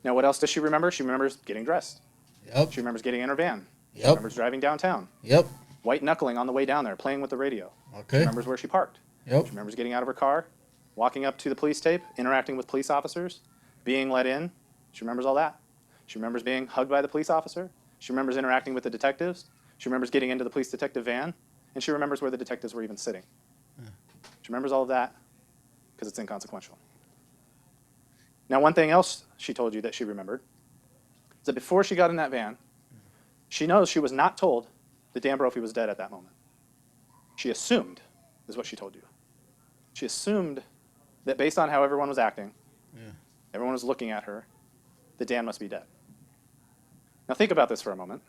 Now, what else does she remember? She remembers getting dressed. Yep. She remembers getting in her van. She Yep. remembers driving downtown. Yep. White knuckling on the way down there, playing with the radio. Okay. She remembers where she parked. Yep. She remembers getting out of her car, walking up to the police tape, interacting with police officers, being let in. She remembers all that. She remembers being hugged by the police officer. She remembers interacting with the detectives. She remembers getting into the police detective van. And she remembers where the detectives were even sitting. She remembers all of that because it's inconsequential. Now, one thing else she told you that she remembered is that before she got in that van, she knows she was not told that Dan Brophy was dead at that moment. She assumed, is what she told you. She assumed that based on how everyone was acting, everyone was looking at her, that Dan must be dead. Now think about this for a moment.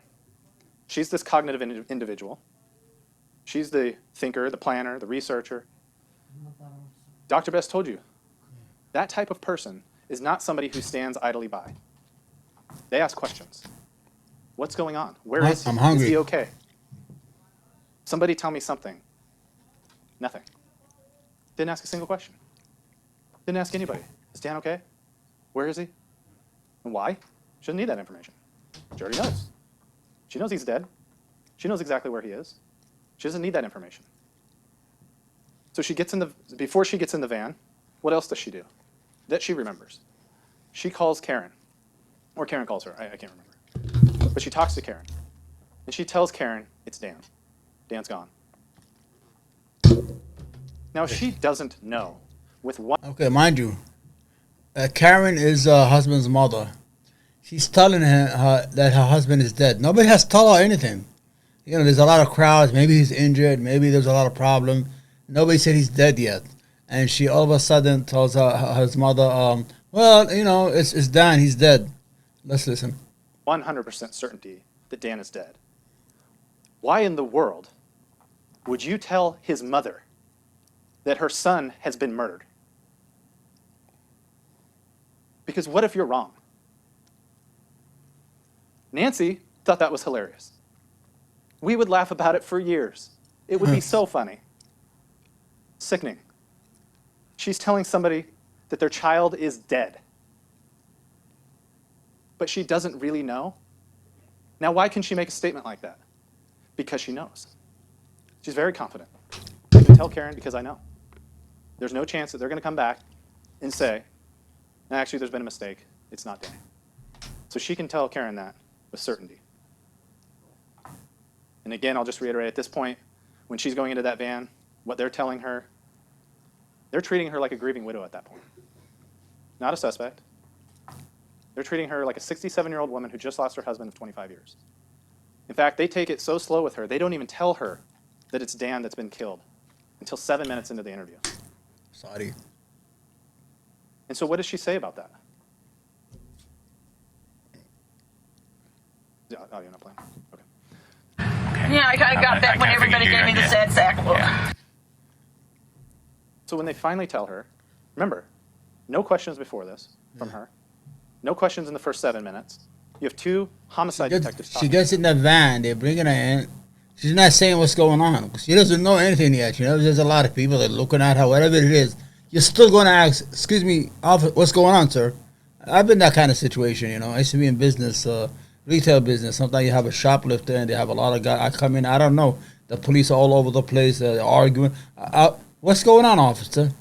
She's this cognitive individual. She's the thinker, the planner, the researcher. Dr. Best told you, that type of person is not somebody who stands idly by. They ask questions. What's going on? Where is he? I'm hungry. Is he okay? Somebody tell me something. Nothing. Didn't ask a single question. Didn't ask anybody. Is Dan okay? Where is he? And why? She doesn't need that information. She already knows. She knows he's dead. She knows exactly where he is. She doesn't need that information. So before she gets in the van, what else does she do that she remembers? She calls Karen, or Karen calls her, I can't remember. But she talks to Karen, and she tells Karen it's Dan. Dan's gone. Now, if she doesn't know with one... Okay, mind you, Karen is her husband's mother. She's telling her that her husband is dead. Nobody has to tell her anything. There's a lot of crowds. Maybe he's injured. Maybe there's a lot of problem. Nobody said he's dead yet. And she all of a sudden tells his mother, it's Dan. He's dead. Let's listen. 100% certainty that Dan is dead. Why in the world would you tell his mother that her son has been murdered? Because what if you're wrong? Nancy thought that was hilarious. We would laugh about it for years. It would be so funny. Sickening. She's telling somebody that their child is dead. But she doesn't really know. Now, why can she make a statement like that? Because she knows. She's very confident. I can tell Karen because I know. There's no chance that they're going to come back and say, actually, there's been a mistake. It's not Dan. So she can tell Karen that with certainty. And again, I'll just reiterate at this point, when she's going into that van, what they're telling her They're treating her like a grieving widow at that point. Not a suspect. They're treating her like a 67-year-old woman who just lost her husband of 25 years. In fact, they take it so slow with her, they don't even tell her that it's Dan that's been killed until 7 minutes into the interview. Sorry. And so what does she say about that? Oh, you're not playing? Okay. Yeah, I kind of got that when everybody gave me the sad sack look. Yeah. So when they finally tell her, remember, no questions before this from her. No questions in the first 7 minutes. You have two homicide detectives She talking. gets in the van. They bring her in. She's not saying what's going on. She doesn't know anything yet. You know, there's a lot of people that are looking at her, whatever it is. You're still going to ask, excuse me, officer, what's going on, sir? I've been in that kind of situation, you know. I used to be in business, retail business. Sometimes you have a shoplifter and they have a lot of guys. I come in, I don't know. The police are all over the place. They're arguing. What's going on, officer?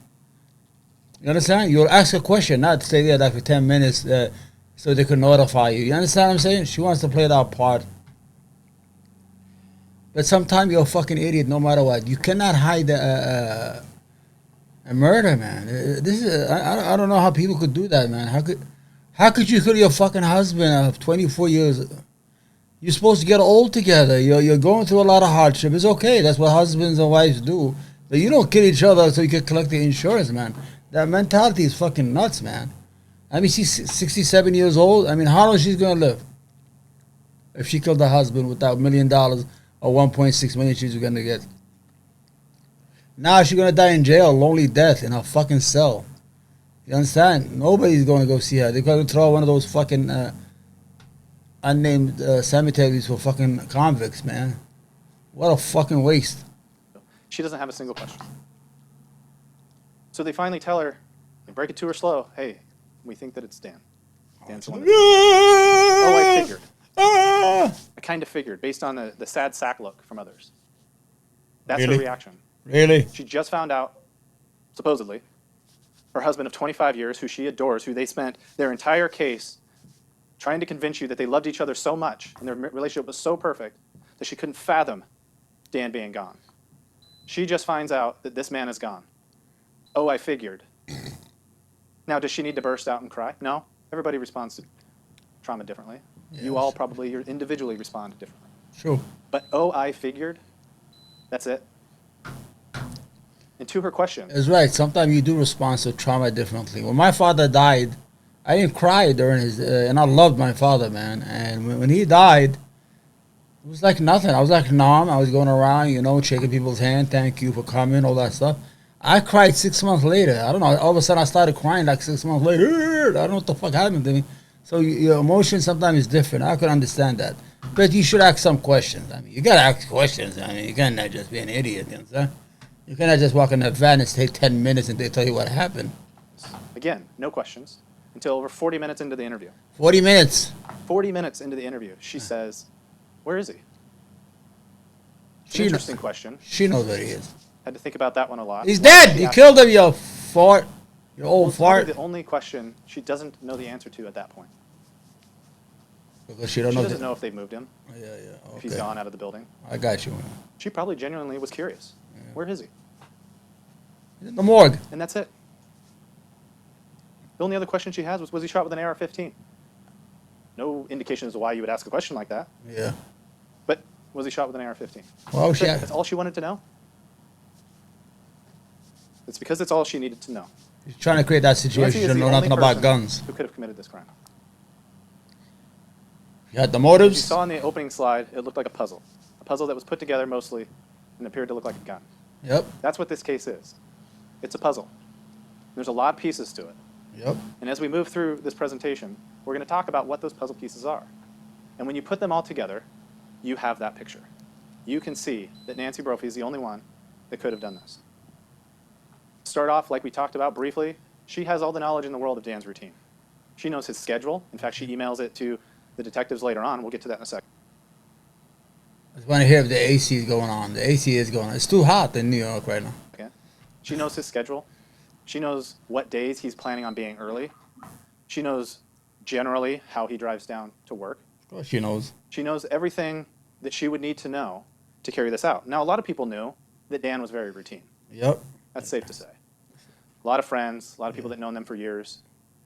You understand? You'll ask a question, not stay there like for 10 minutes so they can notify you. You understand what I'm saying? She wants to play that part. But sometimes you're a fucking idiot no matter what. You cannot hide a murder, man. This is I don't know how people could do that, man. How could you kill your fucking husband of 24 years? You're supposed to get old together. You're going through a lot of hardship. It's okay. That's what husbands and wives do. But you don't kill each other so you can collect the insurance, man. That mentality is fucking nuts, man. I mean, she's 67 years old. I mean, how long she's going to live? If she killed her husband with that $1 million or 1.6 million she's going to get. Now she's going to die in jail, lonely death in her fucking cell. You understand? Nobody's going to go see her. They're going to throw one of those fucking unnamed cemeteries for fucking convicts, man. What a fucking waste. She doesn't have a single question. So they finally tell her, they break it to her slow, hey, we think that it's Dan. Dan's the one that... Oh, I figured. I kind of figured, based on the sad sack look from others. That's Really? her reaction. Really? She just found out, supposedly, her husband of 25 years, who she adores, who they spent their entire case trying to convince you that they loved each other so much and their relationship was so perfect that she couldn't fathom Dan being gone. She just finds out that this man is gone. Oh, I figured. Now, does she need to burst out and cry? No. Everybody responds to trauma differently. Yes. You all probably individually respond differently. True. But oh, I figured, that's it. And to her question, It's right. Sometimes you do respond to trauma differently. When my father died, I didn't cry during his... and I loved my father, man. And when he died, it was like nothing. I was like numb. I was going around, you know, shaking people's hand. Thank you for coming, all that stuff. I cried 6 months later. I don't know. All of a sudden, I started crying like 6 months later. I don't know what the fuck happened to me. So your emotion sometimes is different. I could understand that. But you should ask some questions. I mean, you got to ask questions. I mean, you cannot just be an idiot, you understand? You cannot just walk in the van and take 10 minutes and they tell you what happened. again, no questions, until over 40 minutes into the interview. 40 minutes. 40 minutes into the interview, she says, where is he? It's She an kn- interesting question. She knows where he is. Had to think about that one a lot. He's dead. She You asked- killed him, you fart. You Well, old it's probably fart. the only question she doesn't know the answer to at that point. Because she don't She know. doesn't know if they've moved him, Yeah, yeah. if he's Okay. gone out of the building. I got you. She probably genuinely was curious. Where is he? He's in the morgue. And that's it. The only other question she has was he shot with an AR-15? No indication as to why you would ask a question like that. Yeah. But was he shot with an AR-15? Well, she. That's all she wanted to know? It's because it's all she needed to know. She's trying to create that Nancy situation. She is don't the know nothing only about person guns. who could have committed this crime. You had the As you motives. saw in the opening slide, it looked like a puzzle. A puzzle that was put together mostly and appeared to look like a gun. Yep. That's what this case is. It's a puzzle. There's a lot of pieces to it. Yep. And as we move through this presentation, we're going to talk about what those puzzle pieces are. And when you put them all together, you have that picture. You can see that Nancy Brophy is the only one that could have done this. Start off, like we talked about briefly, she has all the knowledge in the world of Dan's routine. She knows his schedule. In fact, she emails it to the detectives later on. We'll get to that in a second. I just want to hear if the AC is going on. The AC is going on. It's too hot in New York right now. Okay. She knows his schedule. She knows what days he's planning on being early. She knows generally how he drives down to work. Of course she knows. She knows everything that she would need to know to carry this out. Now, a lot of people knew that Dan was very routine. Yep. That's safe to say. A lot of friends, a lot of people that known them for years,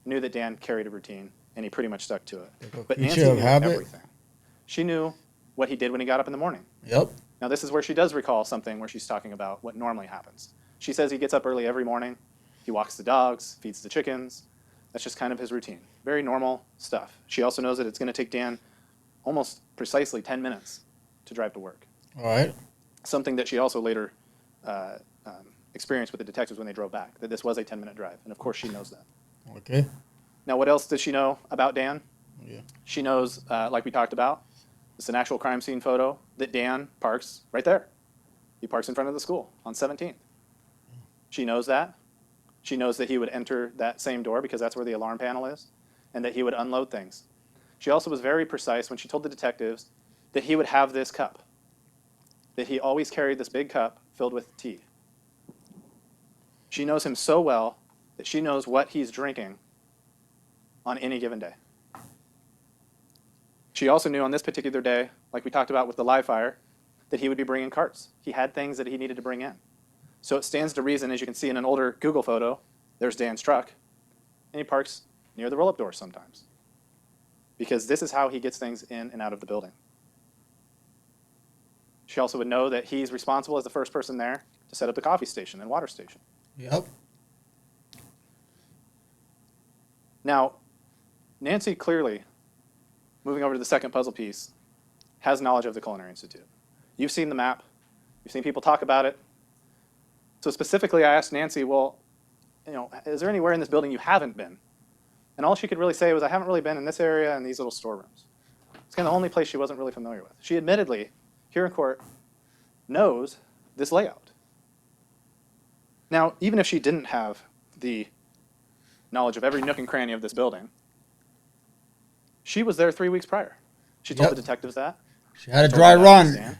knew that Dan carried a routine, and he pretty much stuck to it. But Nancy creature of knew habit. everything. She knew what he did when he got up in the morning. Yep. Now, this is where she does recall something where she's talking about what normally happens. She says he gets up early every morning. He walks the dogs, feeds the chickens. That's just kind of his routine. Very normal stuff. She also knows that it's going to take Dan almost precisely 10 minutes to drive to work. All right. Something that she also later experienced with the detectives when they drove back, that this was a 10-minute drive. And of course, she knows that. Okay. Now, what else does she know about Dan? Yeah. She knows, like we talked about, it's an actual crime scene photo that Dan parks right there. He parks in front of the school on 17th. She knows that. She knows that he would enter that same door because that's where the alarm panel is, and that he would unload things. She also was very precise when she told the detectives that he would have this cup, that he always carried this big cup filled with tea. She knows him so well that she knows what he's drinking on any given day. She also knew on this particular day, like we talked about with the live fire, that he would be bringing carts. He had things that he needed to bring in. So it stands to reason, as you can see in an older Google photo, there's Dan's truck, and he parks near the roll-up doors sometimes, because this is how he gets things in and out of the building. She also would know that he's responsible as the first person there to set up the coffee station and water station. Yep. Now, Nancy clearly, moving over to the second puzzle piece, has knowledge of the Culinary Institute. You've seen the map. You've seen people talk about it. So specifically, I asked Nancy, well, is there anywhere in this building you haven't been? And all she could really say was, I haven't really been in this area and these little storerooms. It's kind of the only place she wasn't really familiar with. She admittedly, here in court, knows this layout. Now, even if she didn't have the knowledge of every nook and cranny of this building, she was there 3 weeks prior. She told Yep. the detectives that. She had a Told dry them that on the run. stand.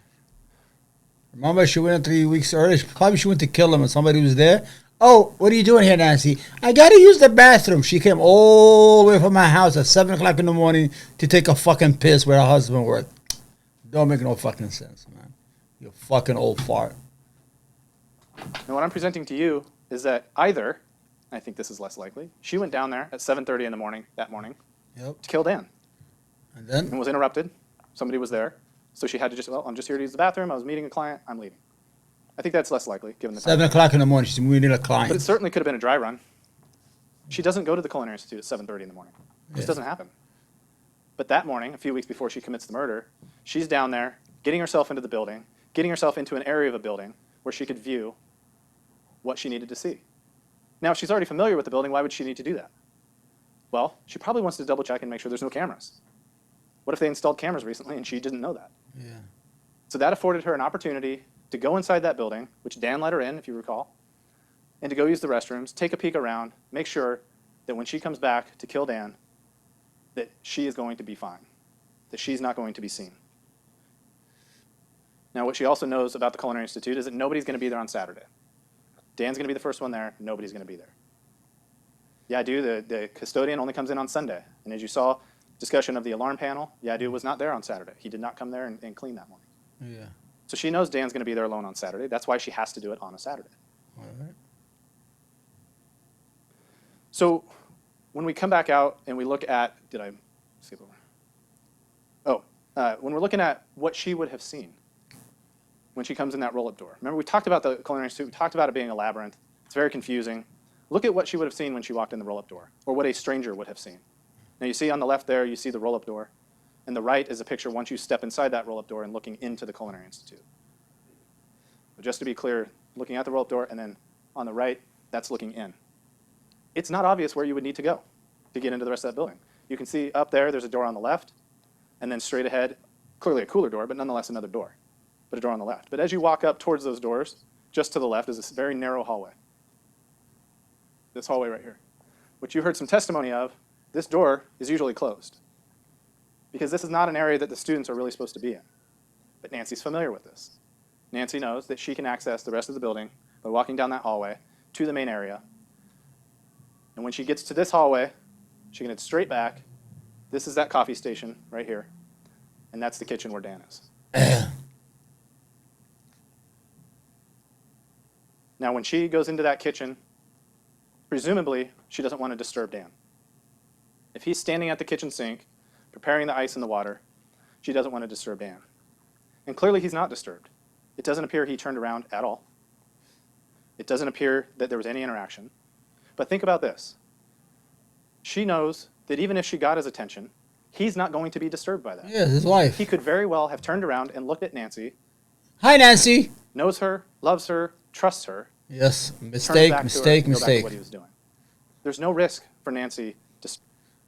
Remember, she went 3 weeks early. Probably she went to kill him and somebody was there. Oh, what are you doing here, Nancy? I got to use the bathroom. She came all the way from my house at 7 o'clock in the morning to take a fucking piss where her husband worked. Don't make no fucking sense, man. You fucking old fart. And what I'm presenting to you is that either, I think this is less likely, she went down there at 7:30 in the morning that morning Yep. to kill Dan And and then? was interrupted. Somebody was there. So she had to just, well, I'm just here to use the bathroom. I was meeting a client. I'm leaving. I think that's less likely, given the time. 7 o'clock in the morning. She's meeting a But it client. certainly could have been a dry run. She doesn't go to the Culinary Institute at 7:30 in the morning. It just Yeah. doesn't happen. But that morning, a few weeks before she commits the murder, she's down there getting herself into the building, getting herself into an area of a building where she could view what she needed to see. Now, if she's already familiar with the building, why would she need to do that? Well, she probably wants to double check and make sure there's no cameras. What if they installed cameras recently and she didn't know that? Yeah. So that afforded her an opportunity to go inside that building, which Dan let her in, if you recall, and to go use the restrooms, take a peek around, make sure that when she comes back to kill Dan, that she is going to be fine, that she's not going to be seen. Now, what she also knows about the Culinary Institute is that nobody's going to be there on Saturday. Dan's going to be the first one there. Nobody's going to be there. Yadu, the custodian, only comes in on Sunday. And as you saw, discussion of the alarm panel, Yadu was not there on Saturday. He did not come there and clean that morning. Yeah. So she knows Dan's going to be there alone on Saturday. That's why she has to do it on a Saturday. All right. So when we come back out and we look at, did I skip over? When we're looking at what she would have seen when she comes in that roll-up door. Remember, we talked about the Culinary Institute. We talked about it being a labyrinth. It's very confusing. Look at what she would have seen when she walked in the roll-up door, or what a stranger would have seen. Now, you see on the left there, you see the roll-up door. And the right is a picture once you step inside that roll-up door and looking into the Culinary Institute. But just to be clear, looking at the roll-up door, and then on the right, that's looking in. It's not obvious where you would need to go to get into the rest of that building. You can see up there, there's a door on the left, and then straight ahead, clearly a cooler door, but nonetheless another door, but a door on the left. But as you walk up towards those doors, just to the left is this very narrow hallway. This hallway right here, which you heard some testimony of. This door is usually closed because this is not an area that the students are really supposed to be in. But Nancy's familiar with this. Nancy knows that she can access the rest of the building by walking down that hallway to the main area. And when she gets to this hallway, she can head straight back. This is that coffee station right here. And that's the kitchen where Dan is. Now, when she goes into that kitchen, Presumably, she doesn't want to disturb Dan. If he's standing at the kitchen sink, preparing the ice and the water, she doesn't want to disturb Dan. And clearly he's not disturbed. It doesn't appear he turned around at all. It doesn't appear that there was any interaction. But think about this. She knows that even if she got his attention, he's not going to be disturbed by that. Yeah, his wife. He could very well have turned around and looked at Nancy, Hi, Nancy. knows her, loves her, trusts her, Yes, turns mistake, back to her, mistake, and go back to mistake. what he was doing. There's no risk for Nancy to.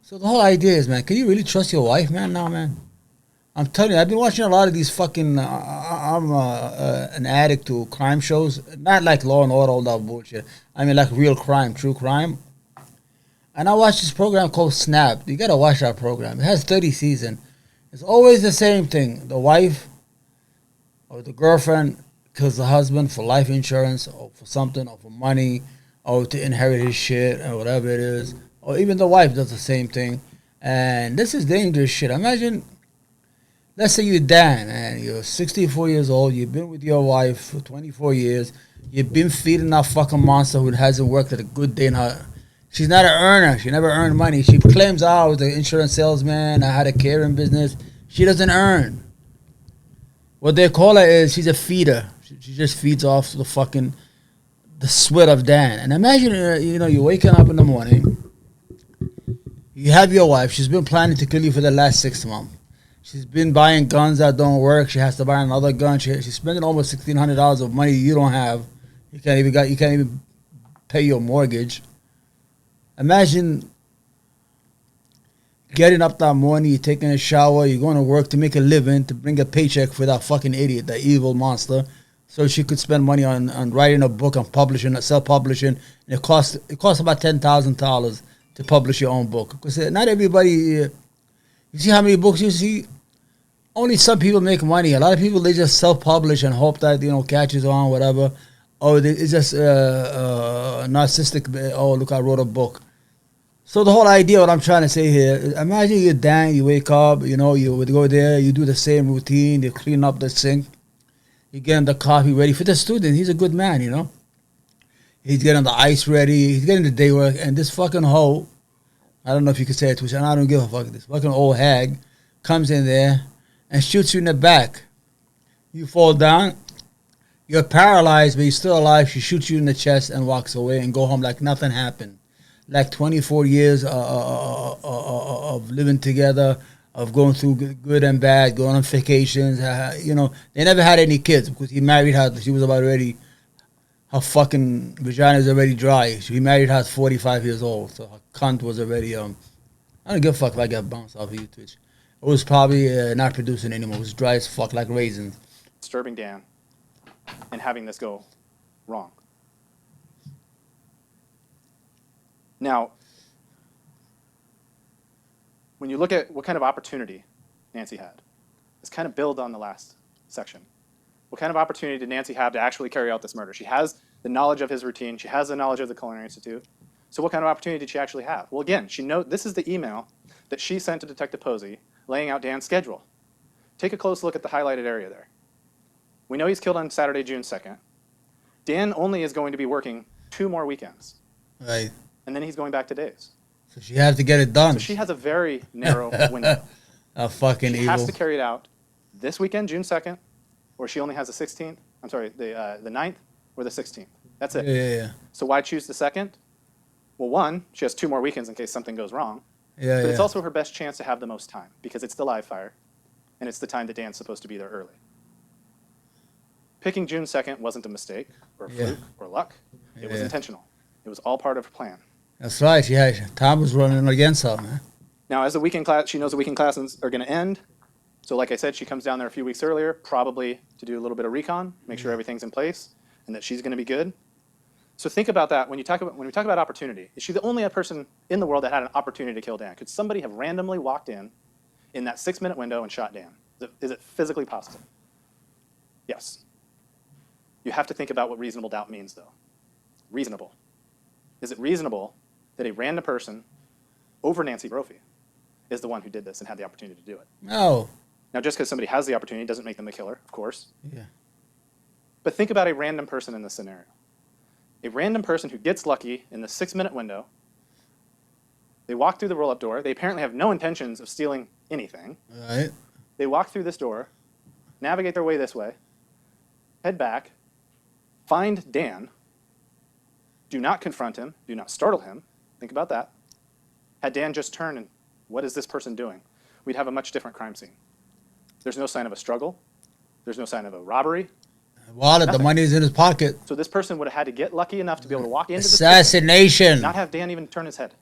So the whole idea is, man, can you really trust your wife, man? Now, man, I'm telling you, I've been watching a lot of these fucking. I'm an addict to crime shows, not like Law and Order, all that bullshit. I mean, like real crime, true crime. And I watched this program called Snap. You gotta watch that program. It has 30 seasons. It's always the same thing. The wife or the girlfriend kills the husband for life insurance or for something or for money or to inherit his shit or whatever it is. Or even the wife does the same thing. And this is dangerous shit. Imagine, let's say you're Dan and you're 64 years old. You've been with your wife for 24 years. You've been feeding that fucking monster who hasn't worked at a good day in her. She's not an earner. She never earned money. She claims, oh, I was an insurance salesman. I had a catering business. She doesn't earn. What they call her is she's a feeder. She just feeds off the sweat of Dan. And imagine, you're waking up in the morning. You have your wife. She's been planning to kill you for the last 6 months. She's been buying guns that don't work. She has to buy another gun. She's spending almost $1,600 of money you don't have. You can't even pay your mortgage. Imagine getting up that morning, you're taking a shower, you're going to work to make a living, to bring a paycheck for that fucking idiot, that evil monster, so she could spend money on writing a book and publishing, self-publishing. And it costs about $10,000 to publish your own book. Because not everybody, you see how many books you see? Only some people make money. A lot of people, they just self-publish and hope that, catches on, whatever. Or it's just narcissistic, oh, look, I wrote a book. So the whole idea, what I'm trying to say here, is imagine you're Dan, you wake up, you would go there, you do the same routine, you clean up the sink, you get the coffee ready for the student. He's a good man, He's getting the ice ready, he's getting the day work, and this fucking hoe, I don't know if you could say it, and I don't give a fuck, this fucking old hag comes in there and shoots you in the back. You fall down, you're paralyzed, but you're still alive. She shoots you in the chest and walks away and go home like nothing happened. Like 24 years of living together, of going through good and bad, going on vacations. They never had any kids because he married her. She was about ready. Her fucking vagina is already dry. He married her at 45 years old, so her cunt was already. I don't give a fuck if I get bounced off of you, Twitch. It was probably not producing anymore. It was dry as fuck, like raisins. Disturbing Dan and having this go wrong. Now, when you look at what kind of opportunity Nancy had, let's kind of build on the last section. What kind of opportunity did Nancy have to actually carry out this murder? She has the knowledge of his routine. She has the knowledge of the Culinary Institute. So what kind of opportunity did she actually have? Well, again, this is the email that she sent to Detective Posey laying out Dan's schedule. Take a close look at the highlighted area there. We know he's killed on Saturday, June 2nd. Dan only is going to be working 2 more weekends. Right. And then he's going back to days. So she has to get it done. So she has a very narrow window. A fucking she evil. has to carry it out this weekend, June 2nd, or she only has the 16th. I'm sorry, the 9th or the 16th. That's it. Yeah. So why choose the 2nd? Well, one, she has 2 more weekends in case something goes wrong. Yeah, But it's also her best chance to have the most time because it's the live fire, and it's the time that Dan's supposed to be there early. Picking June 2nd wasn't a mistake or a fluke or luck. It was intentional. It was all part of her plan. That's right. Time was running against her, man. Now, as the weekend class, she knows the weekend classes are going to end. So like I said, she comes down there a few weeks earlier, probably to do a little bit of recon, make sure everything's in place, and that she's going to be good. So think about that when we talk about opportunity. Is she the only person in the world that had an opportunity to kill Dan? Could somebody have randomly walked in that 6-minute window and shot Dan? Is it physically possible? Yes. You have to think about what reasonable doubt means, though. Reasonable. Is it reasonable that a random person over Nancy Brophy is the one who did this and had the opportunity to do it? No. Now, just because somebody has the opportunity doesn't make them a killer, of course. Yeah. But think about a random person in this scenario. a random person who gets lucky in the 6-minute window. They walk through the roll-up door. They apparently have no intentions of stealing anything. Right. They walk through this door, navigate their way this way, head back, find Dan, do not confront him, do not startle him. Think about that. Had Dan just turned and, what is this person doing? We'd have a much different crime scene. There's no sign of a struggle. There's no sign of a robbery. Wallet, Nothing. the money's in his pocket. So this person would have had to get lucky enough to be able to walk into the Assassination. not have Dan even turn his head,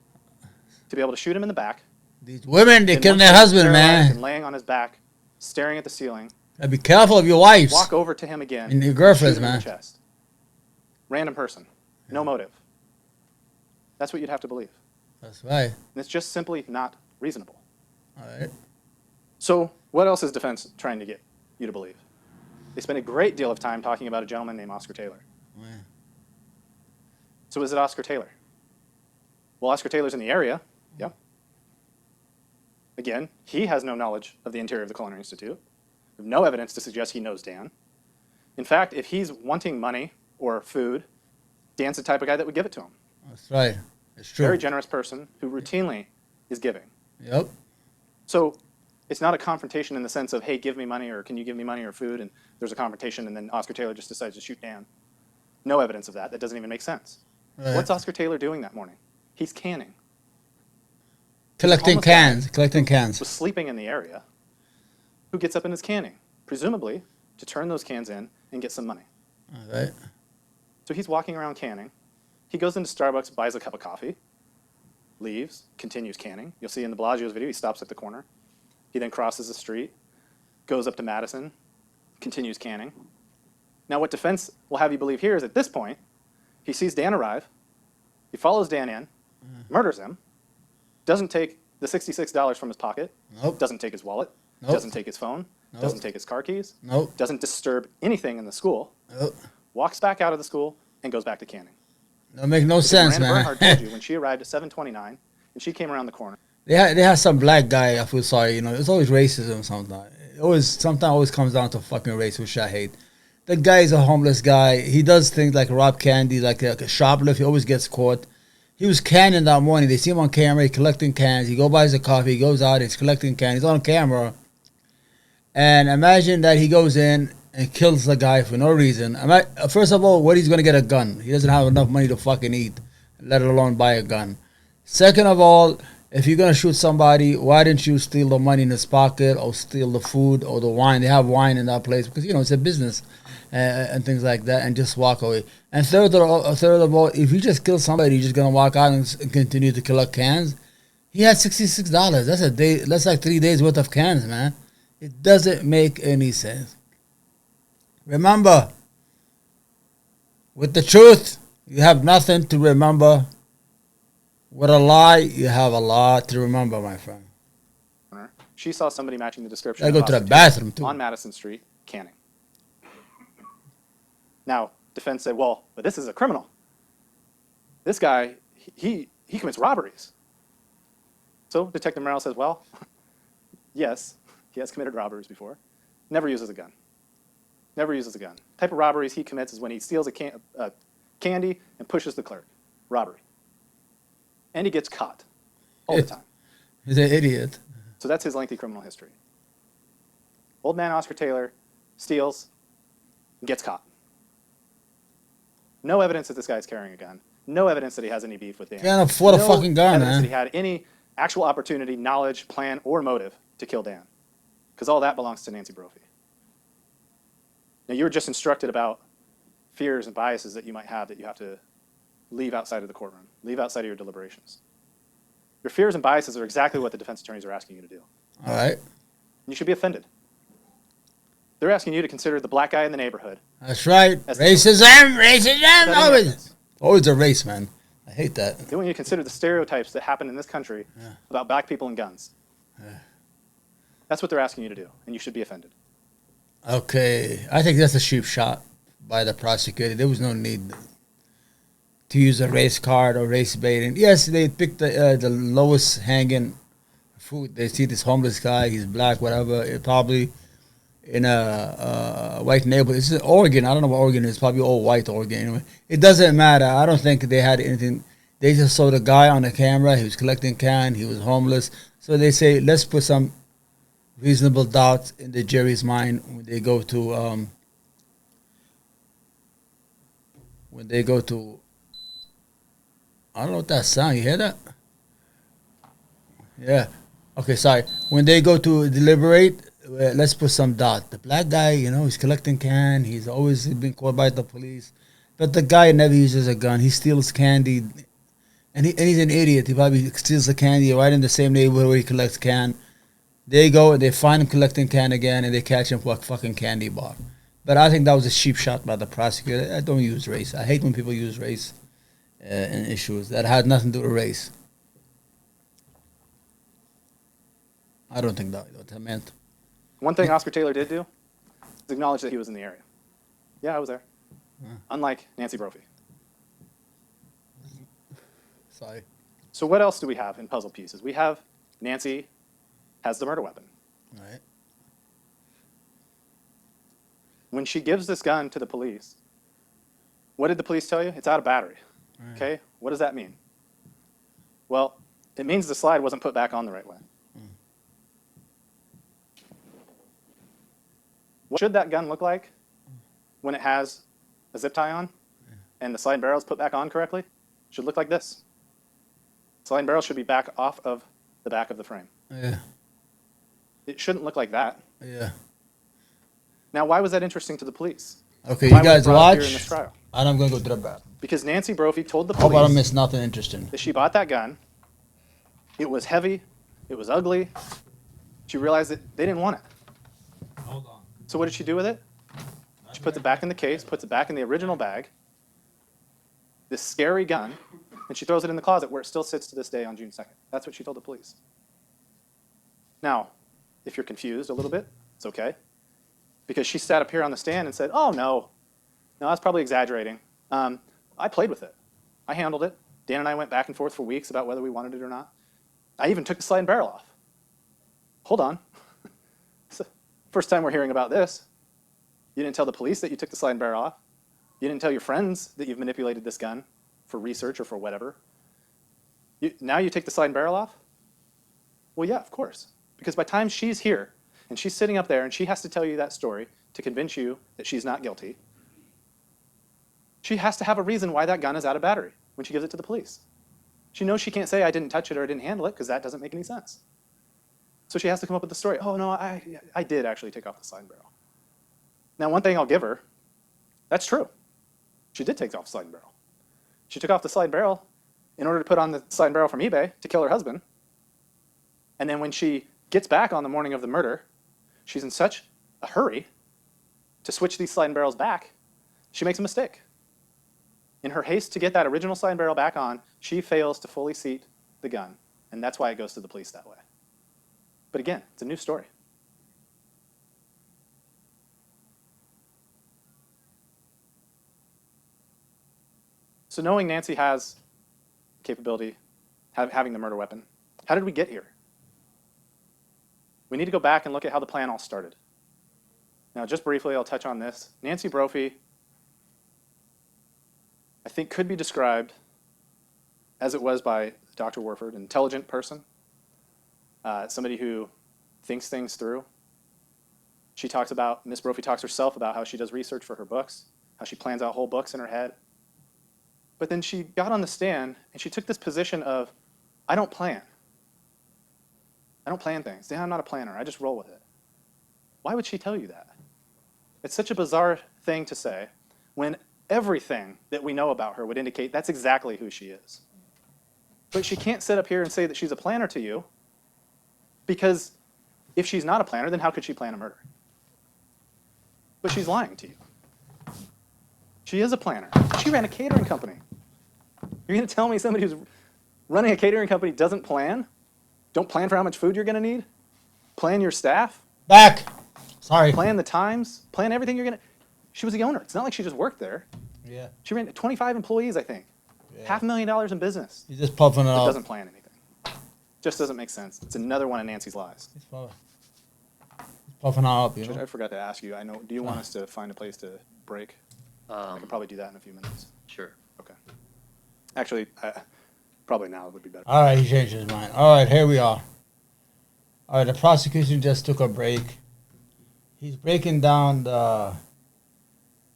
to be able to shoot him in the back. These women, they're and killing once their he's husband, paralyzed man. And laying on his back, staring at the ceiling. Gotta be careful of your wives. Walk over to him again. And your girlfriends, shoot him in man. the chest. Random person. No motive. That's what you'd have to believe. That's right. And it's just simply not reasonable. All right. So what else is defense trying to get you to believe? They spend a great deal of time talking about a gentleman named Oscar Taylor. Yeah. So is it Oscar Taylor? Well, Oscar Taylor's in the area. Yeah. Again, he has no knowledge of the interior of the Culinary Institute. We have no evidence to suggest he knows Dan. In fact, if he's wanting money or food, Dan's the type of guy that would give it to him. That's right. It's true. Very generous person who routinely is giving. Yep. So it's not a confrontation in the sense of, hey, give me money, or can you give me money or food, and there's a confrontation, and then Oscar Taylor just decides to shoot Dan. No evidence of that. That doesn't even make sense. Right. What's Oscar Taylor doing that morning? He's canning. Collecting homeless guy cans. Collecting cans. Was sleeping in the area. Who gets up and is canning? Presumably to turn those cans in and get some money. All right. So he's walking around canning. He goes into Starbucks, buys a cup of coffee, leaves, continues canning. You'll see in the Bellagio's video, he stops at the corner. He then crosses the street, goes up to Madison, continues canning. Now what defense will have you believe here is at this point, he sees Dan arrive, he follows Dan in, murders him, doesn't take the $66 from his pocket, Nope. doesn't take his wallet, Nope. doesn't take his phone, Nope. doesn't take his car keys, Nope. doesn't disturb anything in the school, Nope. walks back out of the school, and goes back to canning. That make no sense, Miranda man. Bernhardt told you when she arrived at 7:29, and she came around the corner. They had some black guy. I feel sorry. You know, it's always racism. Sometimes always comes down to fucking race, which I hate. The guy is a homeless guy. He does things like rob candy, like a shoplift. He always gets caught. He was canning that morning. They see him on camera. He's collecting cans. He buys a coffee. He goes out. He's collecting cans. He's on camera. And imagine that he goes in and kills the guy for no reason. First of all, what he's going to get a gun? He doesn't have enough money to fucking eat, let alone buy a gun. Second of all, if you're going to shoot somebody, why didn't you steal the money in his pocket or steal the food or the wine? They have wine in that place because, you know, it's a business and things like that, and just walk away. And third of all, if you just kill somebody, you're just going to walk out and continue to collect cans. He had $66. That's a day. That's like 3 days worth of cans, man. It doesn't make any sense. Remember, with the truth, you have nothing to remember. With a lie, you have a lot to remember, my friend. She saw somebody matching the description. I of go to the Oscar bathroom, Taylor too. on Madison Street, canning. Now, defense said, well, but this is a criminal. This guy, he commits robberies. So Detective Merrill says, well, yes, he has committed robberies before. Never uses a gun. Never uses a gun. The type of robberies he commits is when he steals a candy and pushes the clerk. Robbery. And he gets caught all the time. He's an idiot. So that's his lengthy criminal history. Old man Oscar Taylor steals and gets caught. No evidence that this guy's carrying a gun. No evidence that he has any beef with Dan. Can't afford a fucking gun, evidence man. that he had any actual opportunity, knowledge, plan, or motive to kill Dan. Because all that belongs to Nancy Brophy. Now, you were just instructed about fears and biases that you might have that you have to leave outside of the courtroom, leave outside of your deliberations. Your fears and biases are exactly what the defense attorneys are asking you to do. All right. And you should be offended. They're asking you to consider the black guy in the neighborhood. That's right. As Racism. Always a race, man. I hate that. They want you to consider the stereotypes that happen in this country about black people and guns. That's what they're asking you to do, and you should be offended. Okay. I think that's a cheap shot by the prosecutor. There was no need to use a race card or race baiting. Yes, they picked the lowest hanging fruit. They see this homeless guy, he's black, whatever. It probably in a white neighborhood. It's in Oregon. I don't know what Oregon is. Probably all white Oregon. Anyway, it doesn't matter. I don't think they had anything. They just saw the guy on the camera. He was collecting can. He was homeless. So they say, let's put some reasonable doubt in the jury's mind when they go to I don't know what that sound. You hear that? Yeah. Okay, sorry. When they go to deliberate, let's put some doubt. The black guy, you know, he's collecting can. He's always been caught by the police. But the guy never uses a gun. He steals candy. And he's an idiot. He probably steals the candy right in the same neighborhood where he collects can. They go and they find him collecting can again, and they catch him for a fucking candy bar. But I think that was a cheap shot by the prosecutor. I don't use race. I hate when people use race in issues that had nothing to do with race. I don't think that what that meant. One thing Oscar Taylor did do is acknowledge that he was in the area. Yeah, I was there. Unlike Nancy Brophy. Sorry. So what else do we have in puzzle pieces? We have Nancy has the murder weapon. All right. When she gives this gun to the police, what did the police tell you? It's out of battery. Right. Okay, what does that mean? Well, it means the slide wasn't put back on the right way. What should that gun look like when it has a zip tie on and the slide and barrel is put back on correctly? It should look like this. Slide and barrel should be back off of the back of the frame. Yeah. It shouldn't look like that. Yeah. Now, why was that interesting to the police? Okay, Why you was it guys brought up here watch. in this trial? And I'm gonna go to the bathroom. Because Nancy Brophy told the Hope I don't police miss nothing interesting. that she bought that gun. It was heavy. It was ugly. She realized that they didn't want it. Hold on. So what did she do with it? She puts it back in the case, puts it back in the original bag, this scary gun, and she throws it in the closet where it still sits to this day on June 2nd. That's what she told the police. Now, if you're confused a little bit, it's okay. Because she sat up here on the stand and said, oh, no, that's probably exaggerating. I played with it. I handled it. Dan and I went back and forth for weeks about whether we wanted it or not. I even took the slide and barrel off. Hold on. First time we're hearing about this. You didn't tell the police that you took the slide and barrel off. You didn't tell your friends that you've manipulated this gun for research or for whatever. Now you take the slide and barrel off? Well, yeah, of course. Because by the time she's here and she's sitting up there and she has to tell you that story to convince you that she's not guilty, she has to have a reason why that gun is out of battery when she gives it to the police. She knows she can't say I didn't touch it or I didn't handle it because that doesn't make any sense. So she has to come up with the story. Oh, no, I did actually take off the slide and barrel. Now, one thing I'll give her, that's true. She did take off the slide and barrel. She took off the slide and barrel in order to put on the slide and barrel from eBay to kill her husband. And then when she gets back on the morning of the murder, she's in such a hurry to switch these slide and barrels back, she makes a mistake. In her haste to get that original slide and barrel back on, she fails to fully seat the gun. And that's why it goes to the police that way. But again, it's a new story. So knowing Nancy has capability, having the murder weapon, how did we get here? We need to go back and look at how the plan all started. Now, just briefly, I'll touch on this. Nancy Brophy, I think, could be described as it was by Dr. Warford, an intelligent person, somebody who thinks things through. Miss Brophy talks herself about how she does research for her books, how she plans out whole books in her head. But then she got on the stand and she took this position of, I don't plan. I don't plan things. I'm not a planner. I just roll with it. Why would she tell you that? It's such a bizarre thing to say when everything that we know about her would indicate that's exactly who she is. But she can't sit up here and say that she's a planner to you because if she's not a planner, then how could she plan a murder? But she's lying to you. She is a planner. She ran a catering company. You're going to tell me somebody who's running a catering company doesn't plan? Don't plan for how much food you're going to need? Plan your staff? Back. Sorry. Plan the times? Plan everything you're going to... She was the owner. It's not like she just worked there. Yeah. She ran 25 employees, I think. Yeah. $500,000 in business. He's just puffing it But out. doesn't plan anything. Just doesn't make sense. It's another one of Nancy's lies. He's puffing puffing her up, you Judge, know. I forgot to ask you. I know. Do you want us to find a place to break? I can probably do that in a few minutes. Sure. Okay. Actually, probably now would be better. All right, he changed his mind. All right, here we are. All right, the prosecution just took a break. He's breaking down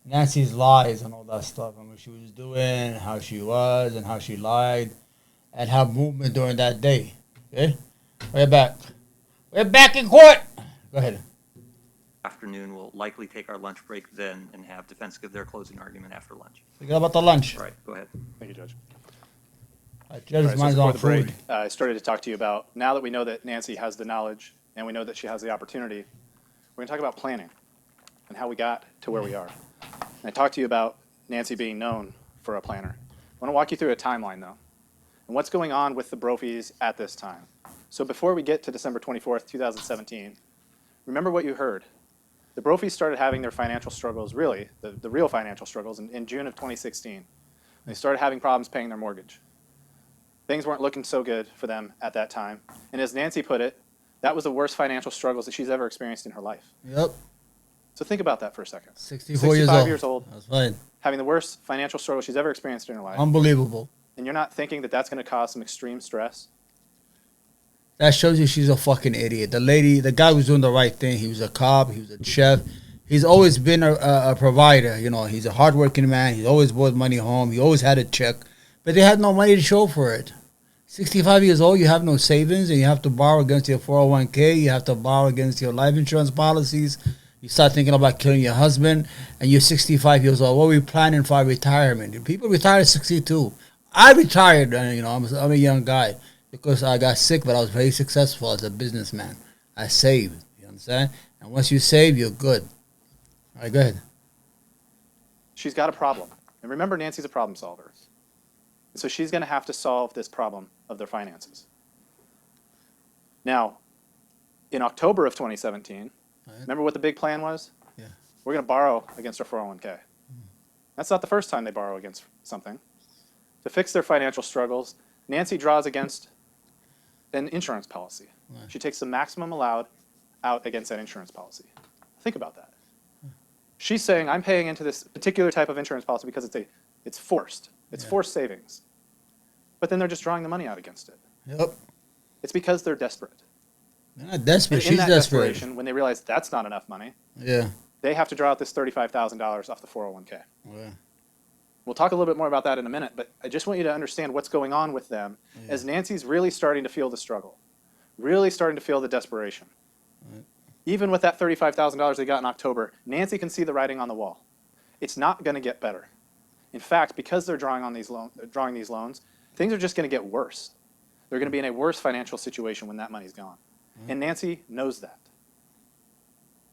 Nancy's lies and all that stuff, and what she was doing, how she was, and how she lied, and her movement during that day. Okay, we're back. We're back in court. Go ahead. Afternoon, we'll likely take our lunch break then and have defense give their closing argument after lunch. Forget about the lunch. All right, go ahead. Thank you, Judge. Judge's All right, so mind's before on the break, food. I started to talk to you about, now that we know that Nancy has the knowledge and we know that she has the opportunity, we're going to talk about planning and how we got to where we are. And I talked to you about Nancy being known for a planner. I want to walk you through a timeline, though, and what's going on with the Brophies at this time. So before we get to December 24th, 2017, remember what you heard. The Brophies started having their financial struggles, really, the real financial struggles, in June of 2016. They started having problems paying their mortgage. Things weren't looking so good for them at that time. And as Nancy put it, that was the worst financial struggles that she's ever experienced in her life. Yep. So think about that for a second. 64 years 65 old. years old, That's fine. having the worst financial struggle she's ever experienced in her life. Unbelievable. And you're not thinking that that's going to cause some extreme stress? That shows you she's a fucking idiot. The guy was doing the right thing. He was a cop. He was a chef. He's always been a provider. You know, he's a hardworking man. He's always brought money home. He always had a check. But they had no money to show for it. 65 years old, you have no savings, and you have to borrow against your 401k. You have to borrow against your life insurance policies. You start thinking about killing your husband, and you're 65 years old. What are we planning for retirement? People retire at 62. I retired, and you know, I'm a young guy because I got sick, but I was very successful as a businessman. I saved. You understand? And once you save, you're good. All right, go ahead. She's got a problem. And remember, Nancy's a problem solver. And so she's going to have to solve this problem of their finances. Now, in October of 2017, remember what the big plan was? Yeah. We're going to borrow against our 401k. That's not the first time they borrow against something. To fix their financial struggles, Nancy draws against an insurance policy. Right. She takes the maximum allowed out against that insurance policy. Think about that. She's saying, I'm paying into this particular type of insurance policy because it's forced. It's forced savings. But then they're just drawing the money out against it. Yep. It's because they're desperate. They're not desperate. And in She's that desperate. desperation, when they realize that's not enough money, Yeah. they have to draw out this $35,000 off the 401k. Yeah. We'll talk a little bit more about that in a minute, but I just want you to understand what's going on with them as Nancy's really starting to feel the struggle, really starting to feel the desperation. Right. Even with that $35,000 they got in October, Nancy can see the writing on the wall. It's not going to get better. In fact, because they're drawing these loans, things are just going to get worse. They're going to be in a worse financial situation when that money's gone. And Nancy knows that.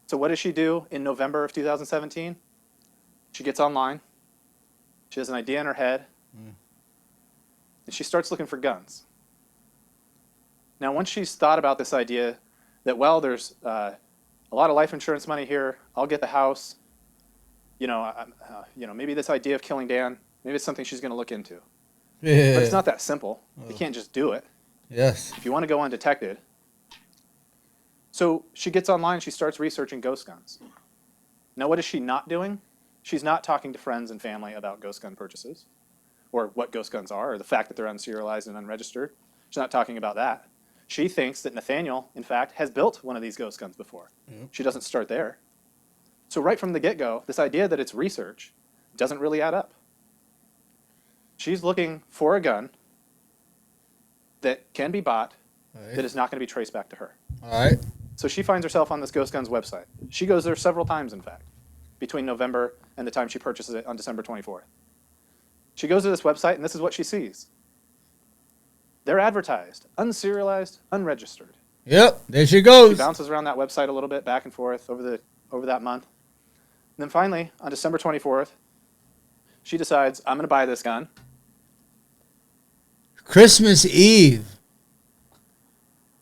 So what does she do in November of 2017? She gets online. She has an idea in her head. And she starts looking for guns. Now, once she's thought about this idea that, well, there's a lot of life insurance money here, I'll get the house, maybe this idea of killing Dan, maybe it's something she's going to look into. Yeah. But it's not that simple. You can't just do it. Yes. If you want to go undetected. So she gets online, she starts researching ghost guns. Now, what is she not doing? She's not talking to friends and family about ghost gun purchases or what ghost guns are or the fact that they're unserialized and unregistered. She's not talking about that. She thinks that Nathaniel, in fact, has built one of these ghost guns before. Yep. She doesn't start there. So right from the get-go, this idea that it's research doesn't really add up. She's looking for a gun that can be bought that is not going to be traced back to her. All right. So she finds herself on this Ghost Guns website. She goes there several times, in fact, between November and the time she purchases it on December 24th. She goes to this website, and this is what she sees. They're advertised, unserialized, unregistered. Yep. There she She goes. bounces around that website a little bit, back and forth, over that month. And then finally, on December 24th, she decides, I'm going to buy this gun. Christmas Eve.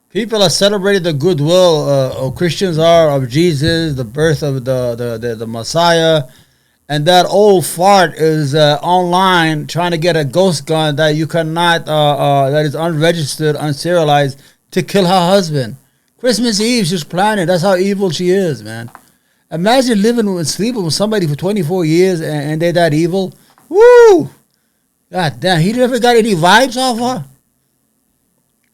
People are celebrating the goodwill of Christians are of Jesus, the birth of the Messiah, and that old fart is online trying to get a ghost gun that you cannot, that is unregistered, unserialized, to kill her husband. Christmas Eve, she's planning. That's how evil she is, man. Imagine living and sleeping with somebody for 24 years and they're that evil. Woo! God damn, he never got any vibes off her?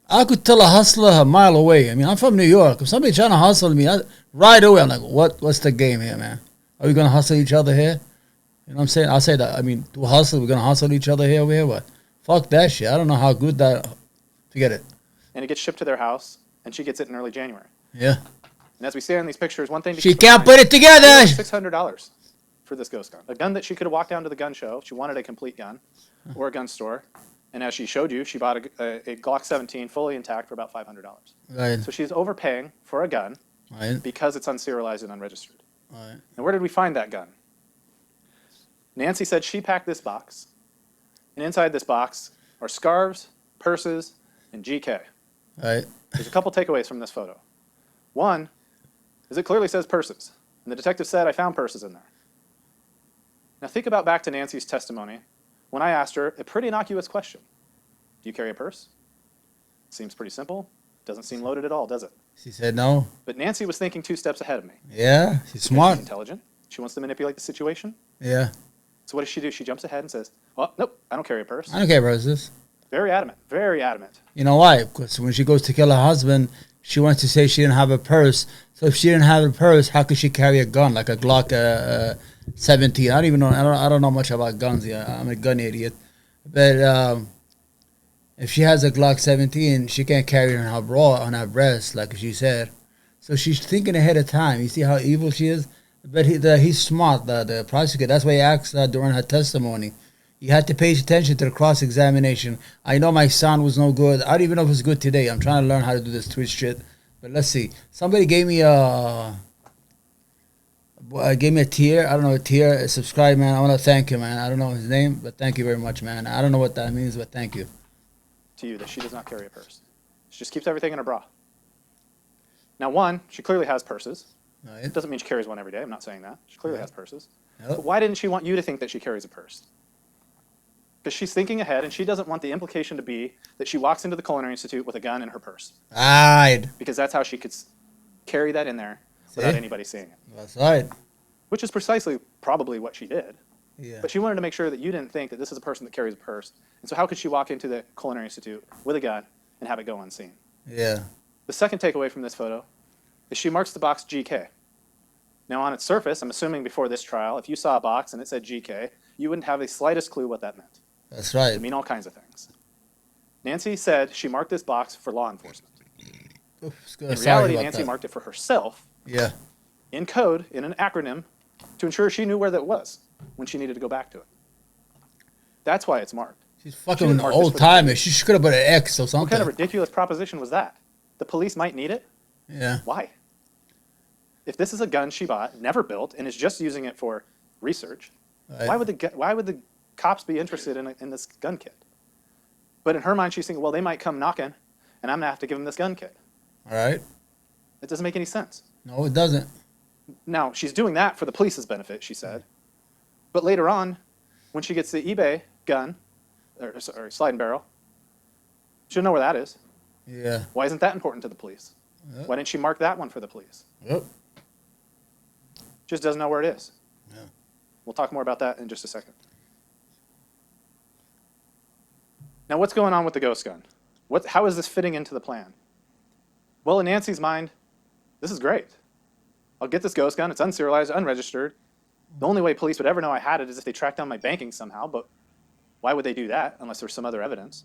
I could tell a hustler a mile away. I mean, I'm from New York. If somebody trying to hustle me, right away, I'm like, what's the game here, man? Are we going to hustle each other here? You know what I'm saying? I'll say that. I mean, to hustle, we're going to hustle each other here over here? What? Fuck that shit. I don't know how good that... Forget it. And it gets shipped to their house, and she gets it in early January. Yeah. And as we see on these pictures, one thing to She keep in can't mind, put it together. $600 for this ghost gun. A gun that she could have walked down to the gun show if she wanted a complete gun or a gun store. And as she showed you, she bought a Glock 17 fully intact for about $500. Right. So she's overpaying for a gun Right. because it's unserialized and unregistered. Right. And where did we find that gun? Nancy said she packed this box, and inside this box are scarves, purses, and GK. Right. There's a couple takeaways from this photo. One is it clearly says purses, and the detective said, I found purses in there. Now think about back to Nancy's testimony when I asked her a pretty innocuous question. Do you carry a purse? Seems pretty simple. Doesn't seem loaded at all, does it? She said no. But Nancy was thinking 2 steps ahead of me. Yeah. She's She's smart. intelligent. She wants to manipulate the situation. Yeah. So what does she do? She jumps ahead and says, oh, nope, I don't carry a purse. I don't care about this. Very adamant, very adamant. You know why? Because when she goes to kill her husband, she wants to say she didn't have a purse. So if she didn't have a purse, how could she carry a gun like a Glock 17? I don't even know. I don't know much about guns. Yeah, I'm a gun idiot. But if she has a Glock 17, she can't carry it on her bra, on her breast, like she said. So she's thinking ahead of time. You see how evil she is? But he's smart, the prosecutor. That's why he asked during her testimony. You had to pay attention to the cross-examination. I know my sound was no good. I don't even know if it's good today. I'm trying to learn how to do this Twitch shit. But let's see. Somebody gave me a tier. I don't know, a tier, a subscribe, man. I want to thank you, man. I don't know his name, but thank you very much, man. I don't know what that means, but thank you. To you that she does not carry a purse. She just keeps everything in her bra. Now, one, she clearly has purses. Right. It doesn't mean she carries one every day. I'm not saying that. She clearly has purses. Yep. But why didn't she want you to think that she carries a purse? Because she's thinking ahead, and she doesn't want the implication to be that she walks into the Culinary Institute with a gun in her purse. Right. Because that's how she could carry that in there without anybody seeing it. That's right. Which is precisely probably what she did. Yeah. But she wanted to make sure that you didn't think that this is a person that carries a purse. And so how could she walk into the Culinary Institute with a gun and have it go unseen? Yeah. The second takeaway from this photo is she marks the box GK. Now, on its surface, I'm assuming before this trial, if you saw a box and it said GK, you wouldn't have the slightest clue what that meant. That's It right. could mean all kinds of things. Nancy said she marked this box for law enforcement. Oof, In sorry reality, about Nancy that. marked it for herself Yeah. in code, in an acronym, to ensure she knew where that was when she needed to go back to it. That's why it's marked. She's She fucking didn't an mark this old for the timer. police. She could have put an X or What something. kind of ridiculous proposition was that? The police might need it? Yeah. Why? If this is a gun she bought, never built, and is just using it for research, Right. why would the cops be interested in this gun kit? But in her mind, she's thinking, well, they might come knocking, and I'm going to have to give them this gun kit. All right. It doesn't make any sense. No, it doesn't. Now, she's doing that for the police's benefit, she said. But later on, when she gets the eBay gun, or slide and barrel, she'll know where that is. Yeah. Why isn't that important to the police? Yep. Why didn't she mark that one for the police? Yep. Just doesn't know where it is. Yeah. We'll talk more about that in just a second. Now, what's going on with the ghost gun? How is this fitting into the plan? Well, in Nancy's mind, this is great. I'll get this ghost gun. It's unserialized, unregistered. The only way police would ever know I had it is if they tracked down my banking somehow, but why would they do that unless there's some other evidence?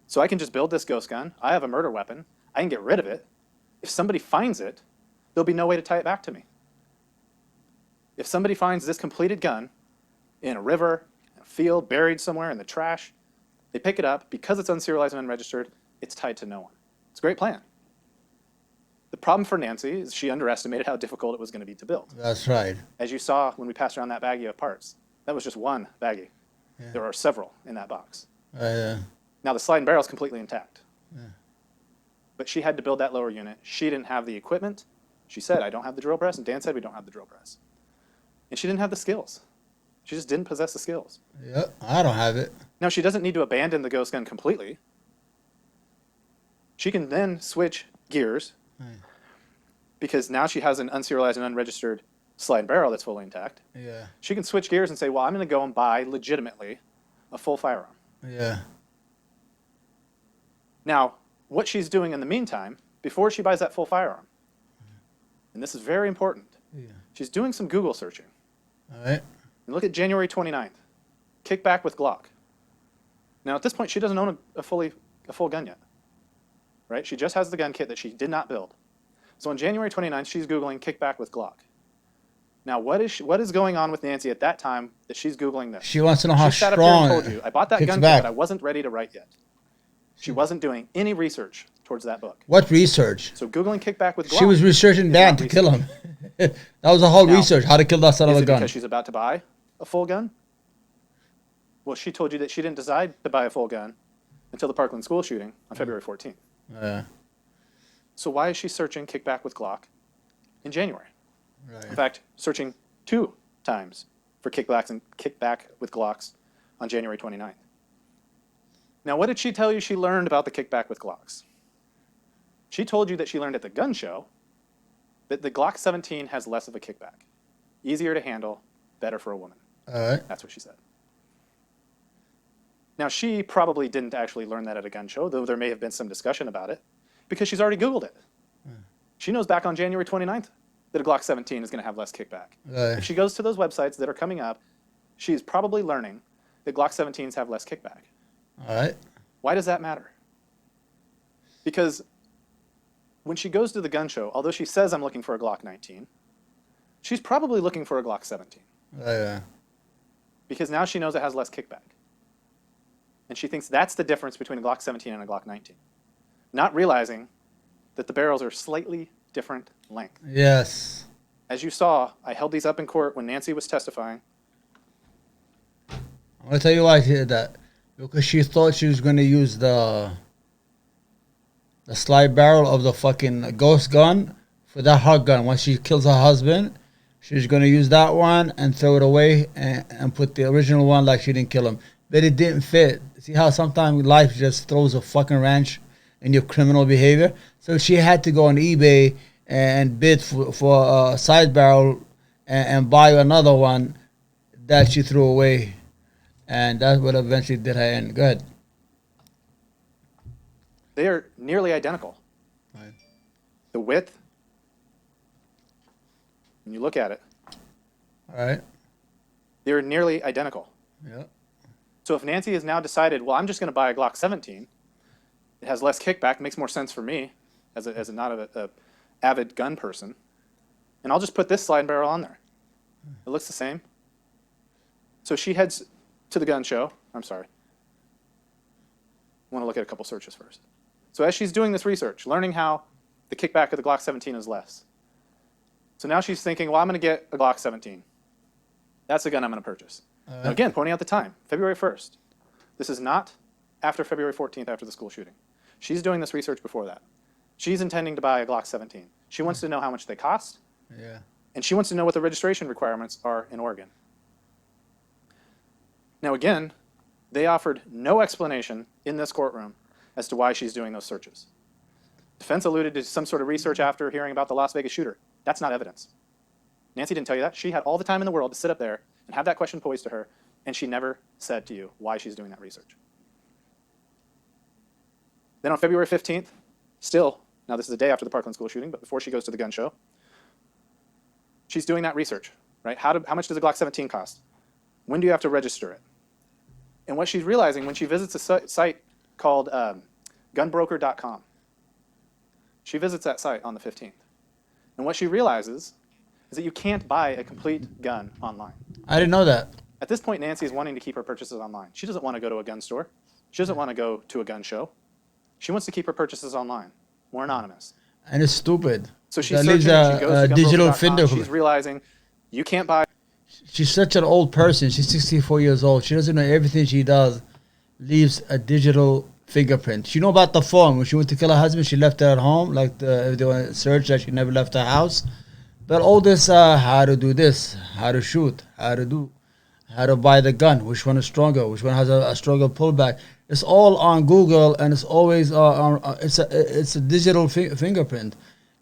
So I can just build this ghost gun. I have a murder weapon. I can get rid of it. If somebody finds it, there'll be no way to tie it back to me. If somebody finds this completed gun in a river, in a field, buried somewhere in the trash, they pick it up. Because it's unserialized and unregistered, it's tied to no one. It's a great plan. The problem for Nancy is she underestimated how difficult it was going to be to build. That's right. As you saw when we passed around that baggie of parts, that was just one baggie. Yeah. There are several in that box. Yeah. Now the slide and barrel is completely intact. But she had to build that lower unit. She didn't have the equipment. She said, I don't have the drill press, and Dan said we don't have the drill press. And she didn't have the skills. She just didn't possess the skills. Yep. I don't have it. Now, she doesn't need to abandon the ghost gun completely. She can then switch gears Because now she has an unserialized and unregistered slide and barrel that's fully intact. Yeah. She can switch gears and say, well, I'm going to go and buy legitimately a full firearm. Yeah. Now, what she's doing in the meantime, before she buys that full firearm, and this is very important, she's doing some Google searching. All right. And look at January 29th, kickback with Glock. Now, at this point, she doesn't own a full gun yet, right? She just has the gun kit that she did not build. So on January 29th, she's Googling kickback with Glock. Now, what is going on with Nancy at that time that she's Googling this? She wants to know how she sat up here and strong told you, I bought that kicks gun back. kit, but I wasn't ready to write yet. She wasn't doing any research towards that book. What research? So Googling kickback with Glock. She was researching Dan to kill him. That was the whole Now, research, how to kill that son of Is a it gun. because she's about to buy a full gun? Well, she told you that she didn't decide to buy a full gun until the Parkland school shooting on February 14th. Yeah. So why is she searching kickback with Glock in January? Right. In fact, searching 2 times for kickback with Glocks on January 29th. Now, what did she tell you she learned about the kickback with Glocks? She told you that she learned at the gun show that the Glock 17 has less of a kickback. Easier to handle, better for a woman. All right. That's what she said. Now, she probably didn't actually learn that at a gun show, though there may have been some discussion about it, because she's already Googled it. She knows back on January 29th that a Glock 17 is going to have less kickback. Right. If she goes to those websites that are coming up, she's probably learning that Glock 17s have less kickback. All right. Why does that matter? Because when she goes to the gun show, although she says I'm looking for a Glock 19, she's probably looking for a Glock 17. Yeah. Because now she knows it has less kickback. And she thinks that's the difference between a Glock 17 and a Glock 19. Not realizing that the barrels are slightly different length. Yes. As you saw, I held these up in court when Nancy was testifying. I'm gonna tell you why she did that. Because she thought she was gonna use the slide barrel of the fucking ghost gun for that hot gun. Once she kills her husband, she's gonna use that one and throw it away and put the original one like she didn't kill him. But it didn't fit. See how sometimes life just throws a fucking wrench in your criminal behavior? So she had to go on eBay and bid for a side barrel and buy another one that she threw away. And that's what eventually did her in. Go ahead. They are nearly identical. Right. The width, when you look at it, All right. they're nearly identical. Yeah. So if Nancy has now decided, well, I'm just going to buy a Glock 17, it has less kickback, makes more sense for me as not a avid gun person, and I'll just put this slide barrel on there. It looks the same. So she heads to the gun show. I'm sorry. I want to look at a couple searches first. So as she's doing this research, learning how the kickback of the Glock 17 is less. So now she's thinking, well, I'm going to get a Glock 17. That's the gun I'm going to purchase. Now again, pointing out the time, February 1st. This is not after February 14th, after the school shooting. She's doing this research before that. She's intending to buy a Glock 17. She wants to know how much they cost, Yeah. and she wants to know what the registration requirements are in Oregon. Now again, they offered no explanation in this courtroom as to why she's doing those searches. Defense alluded to some sort of research after hearing about the Las Vegas shooter. That's not evidence. Nancy didn't tell you that. She had all the time in the world to sit up there and have that question posed to her, and she never said to you why she's doing that research. Then on February 15th, still, now this is the day after the Parkland school shooting, but before she goes to the gun show, she's doing that research, right? How much does a Glock 17 cost? When do you have to register it? And what she's realizing when she visits a site called gunbroker.com, she visits that site on the 15th. And what she realizes is that you can't buy a complete gun online. I didn't know that. At this point, Nancy is wanting to keep her purchases online. She doesn't want to go to a gun store. She doesn't want to go to a gun show. She wants to keep her purchases online, more anonymous. And it's stupid. So she's That searching, leaves and she goes to digital gunbroker.com. fingerprint. She's realizing you can't buy. She's such an old person. She's 64 years old. She doesn't know everything she does leaves a digital fingerprint. She know about the phone. When she went to kill her husband, she left it at home. Like if they want to search that, she never left her house. But all this, how to do this, how to shoot, how to buy the gun, which one is stronger, which one has a stronger pullback. It's all on Google, and it's always it's a digital fingerprint.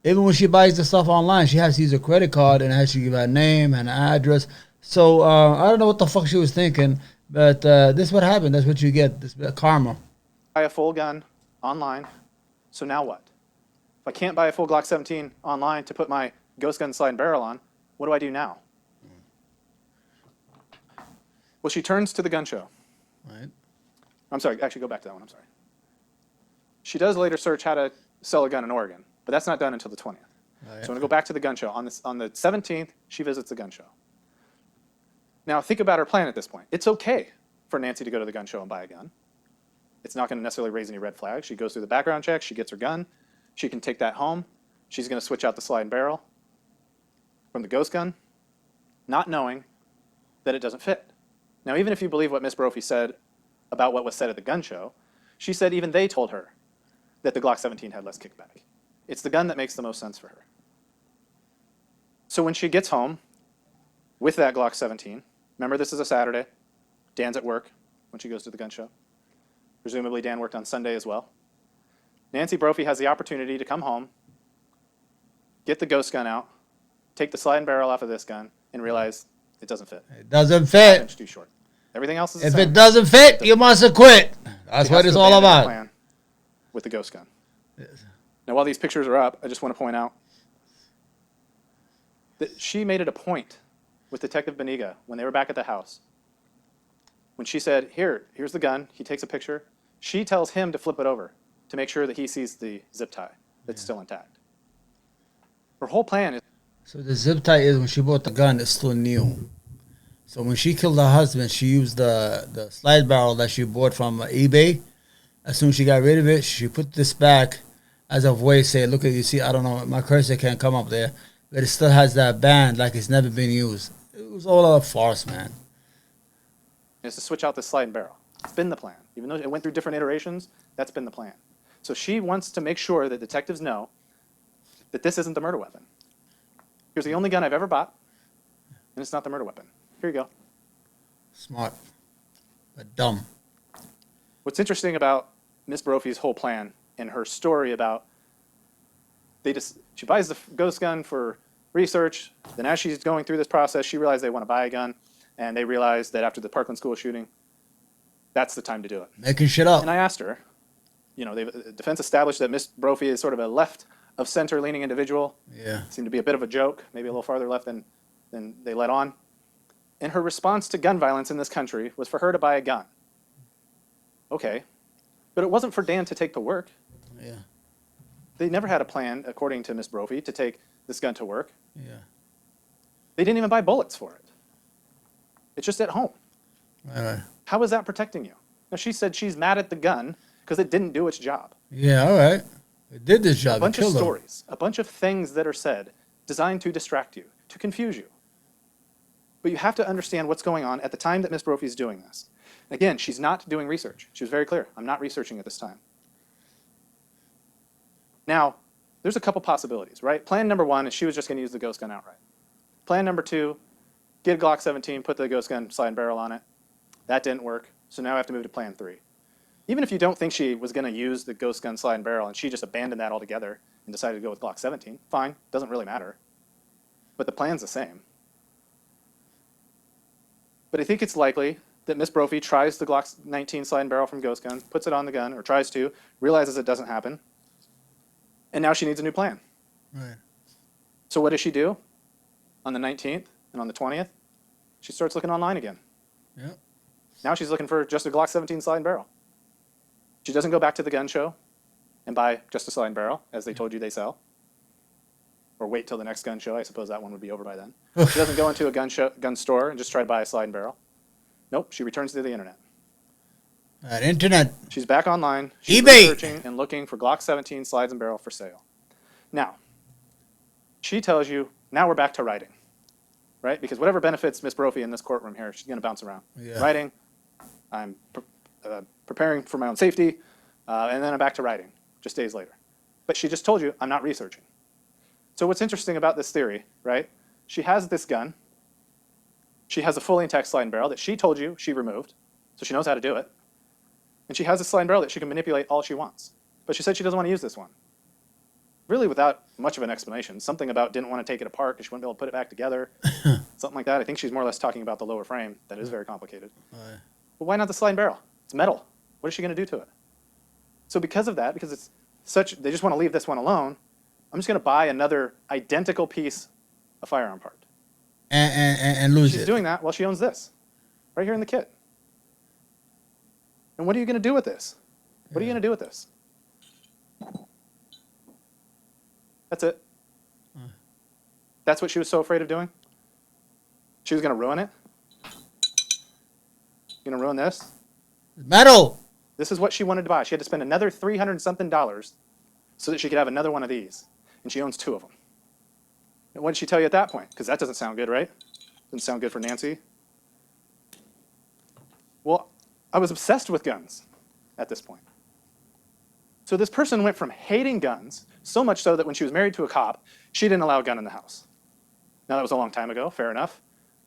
Even when she buys the stuff online, she has to use a credit card and has to give her name and address. So I don't know what the fuck she was thinking, but this is what happened. That's what you get. This karma. Buy a full gun online. So now what? If I can't buy a full Glock 17 online to put my ghost gun slide and barrel on, what do I do now? Well, she turns to the gun show. Right. I'm sorry, actually go back to that one, I'm sorry. She does later search how to sell a gun in Oregon, but that's not done until the 20th. Right. So I'm gonna go back to the gun show. On the 17th, she visits the gun show. Now think about her plan at this point. It's okay for Nancy to go to the gun show and buy a gun. It's not gonna necessarily raise any red flags. She goes through the background check, she gets her gun, she can take that home. She's gonna switch out the slide and barrel from the ghost gun, not knowing that it doesn't fit. Now, even if you believe what Miss Brophy said about what was said at the gun show, she said even they told her that the Glock 17 had less kickback. It's the gun that makes the most sense for her. So when she gets home with that Glock 17, remember this is a Saturday, Dan's at work when she goes to the gun show. Presumably Dan worked on Sunday as well. Nancy Brophy has the opportunity to come home, get the ghost gun out, take the slide and barrel off of this gun, and realize it doesn't fit. It doesn't Half fit. inch too short. Everything else is the If same. it doesn't fit, you must have quit. That's She what has it's to all abandon the about. plan with the ghost gun. Now, while these pictures are up, I just want to point out that she made it a point with Detective Beniga when they were back at the house. When she said, here's the gun, he takes a picture, she tells him to flip it over to make sure that he sees the zip tie that's still intact. Her whole plan is So the zip tie is when she bought the gun, it's still new. So when she killed her husband, she used the slide barrel that she bought from eBay. As soon as she got rid of it, she put this back as a way to say, look at you see, I don't know, my cursor can't come up there, but it still has that band like it's never been used. It was all a farce, man. to switch out the slide and barrel. It's been the plan. Even though it went through different iterations, that's been the plan. So she wants to make sure that detectives know that this isn't the murder weapon. Here's the only gun I've ever bought, and it's not the murder weapon. Here you go. Smart, but dumb. What's interesting about Miss Brophy's whole plan and her story about she buys the ghost gun for research. Then as she's going through this process, she realized they want to buy a gun, and they realized that after the Parkland school shooting, that's the time to do it. Making shit up. And I asked her, the defense established that Miss Brophy is sort of a left of center leaning individual. Yeah. Seemed to be a bit of a joke, maybe a little farther left than they let on. And her response to gun violence in this country was for her to buy a gun. Okay. But it wasn't for Dan to take to work. Yeah. They never had a plan, according to Miss Brophy, to take this gun to work. Yeah. They didn't even buy bullets for it. It's just at home. Right. How is that protecting you? Now, she said she's mad at the gun because it didn't do its job. Yeah, all right. It did this job. A bunch It of killed them. stories, a bunch of things that are said designed to distract you, to confuse you. But you have to understand what's going on at the time that Miss Brophy is doing this. Again, she's not doing research. She was very clear. I'm not researching at this time. Now, there's a couple possibilities, right? Plan number one is she was just going to use the ghost gun outright. Plan number two, get a Glock 17, put the ghost gun slide and barrel on it. That didn't work, so now I have to move to plan three. Even if you don't think she was going to use the ghost gun slide and barrel and she just abandoned that altogether and decided to go with Glock 17, fine, doesn't really matter. But the plan's the same. But I think it's likely that Miss Brophy tries the Glock 19 slide and barrel from ghost gun, puts it on the gun, or tries to, realizes it doesn't happen, and now she needs a new plan. Right. So what does she do? On the 19th and on the 20th, she starts looking online again. Yeah. Now she's looking for just a Glock 17 slide and barrel. She doesn't go back to the gun show and buy just a slide and barrel, as they told you they sell. Or wait till the next gun show. I suppose that one would be over by then. She doesn't go into a gun store and just try to buy a slide and barrel. Nope, she returns to the internet. That internet. She's back online. She's eBay. researching and looking for Glock 17 slides and barrel for sale. Now, she tells you, now we're back to writing, right? Because whatever benefits Miss Brophy in this courtroom here, she's going to bounce around. Yeah. Writing, I'm preparing for my own safety, and then I'm back to writing just days later. But she just told you, I'm not researching. So what's interesting about this theory, right? She has this gun. She has a fully intact slide and barrel that she told you she removed, so she knows how to do it. And she has a slide and barrel that she can manipulate all she wants. But she said she doesn't want to use this one. really without much of an explanation. Something about didn't want to take it apart because she wouldn't be able to put it back together. Something like that. I think she's more or less talking about the lower frame. That is very complicated. But why not the sliding barrel? It's metal. What is she going to do to it? So because of that, because it's such, they just want to leave this one alone, I'm just going to buy another identical piece of firearm part. And lose She's it. doing that while she owns this, right here in the kit. And what are you going to do with this? What are you going to do with this? That's it. That's what she was so afraid of doing? She was going to ruin it? Going to ruin this? Metal. This is what she wanted to buy. She had to spend another $300-something so that she could have another one of these. And she owns 2 of them. And what did she tell you at that point? Because that doesn't sound good, right? Doesn't sound good for Nancy. Well, I was obsessed with guns at this point. So this person went from hating guns, so much so that when she was married to a cop, she didn't allow a gun in the house. Now, that was a long time ago, fair enough.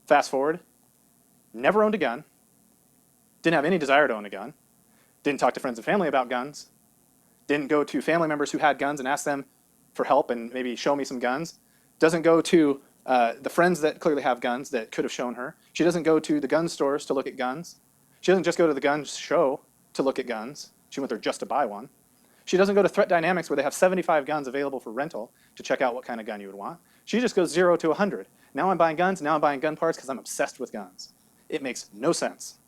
Fast forward, never owned a gun, didn't have any desire to own a gun, didn't talk to friends and family about guns, didn't go to family members who had guns and ask them for help and maybe show me some guns, doesn't go to the friends that clearly have guns that could have shown her. She doesn't go to the gun stores to look at guns. She doesn't just go to the gun show to look at guns. She went there just to buy one. She doesn't go to Threat Dynamics where they have 75 guns available for rental to check out what kind of gun you would want. She just goes 0 to 100. Now I'm buying guns, now I'm buying gun parts because I'm obsessed with guns. It makes no sense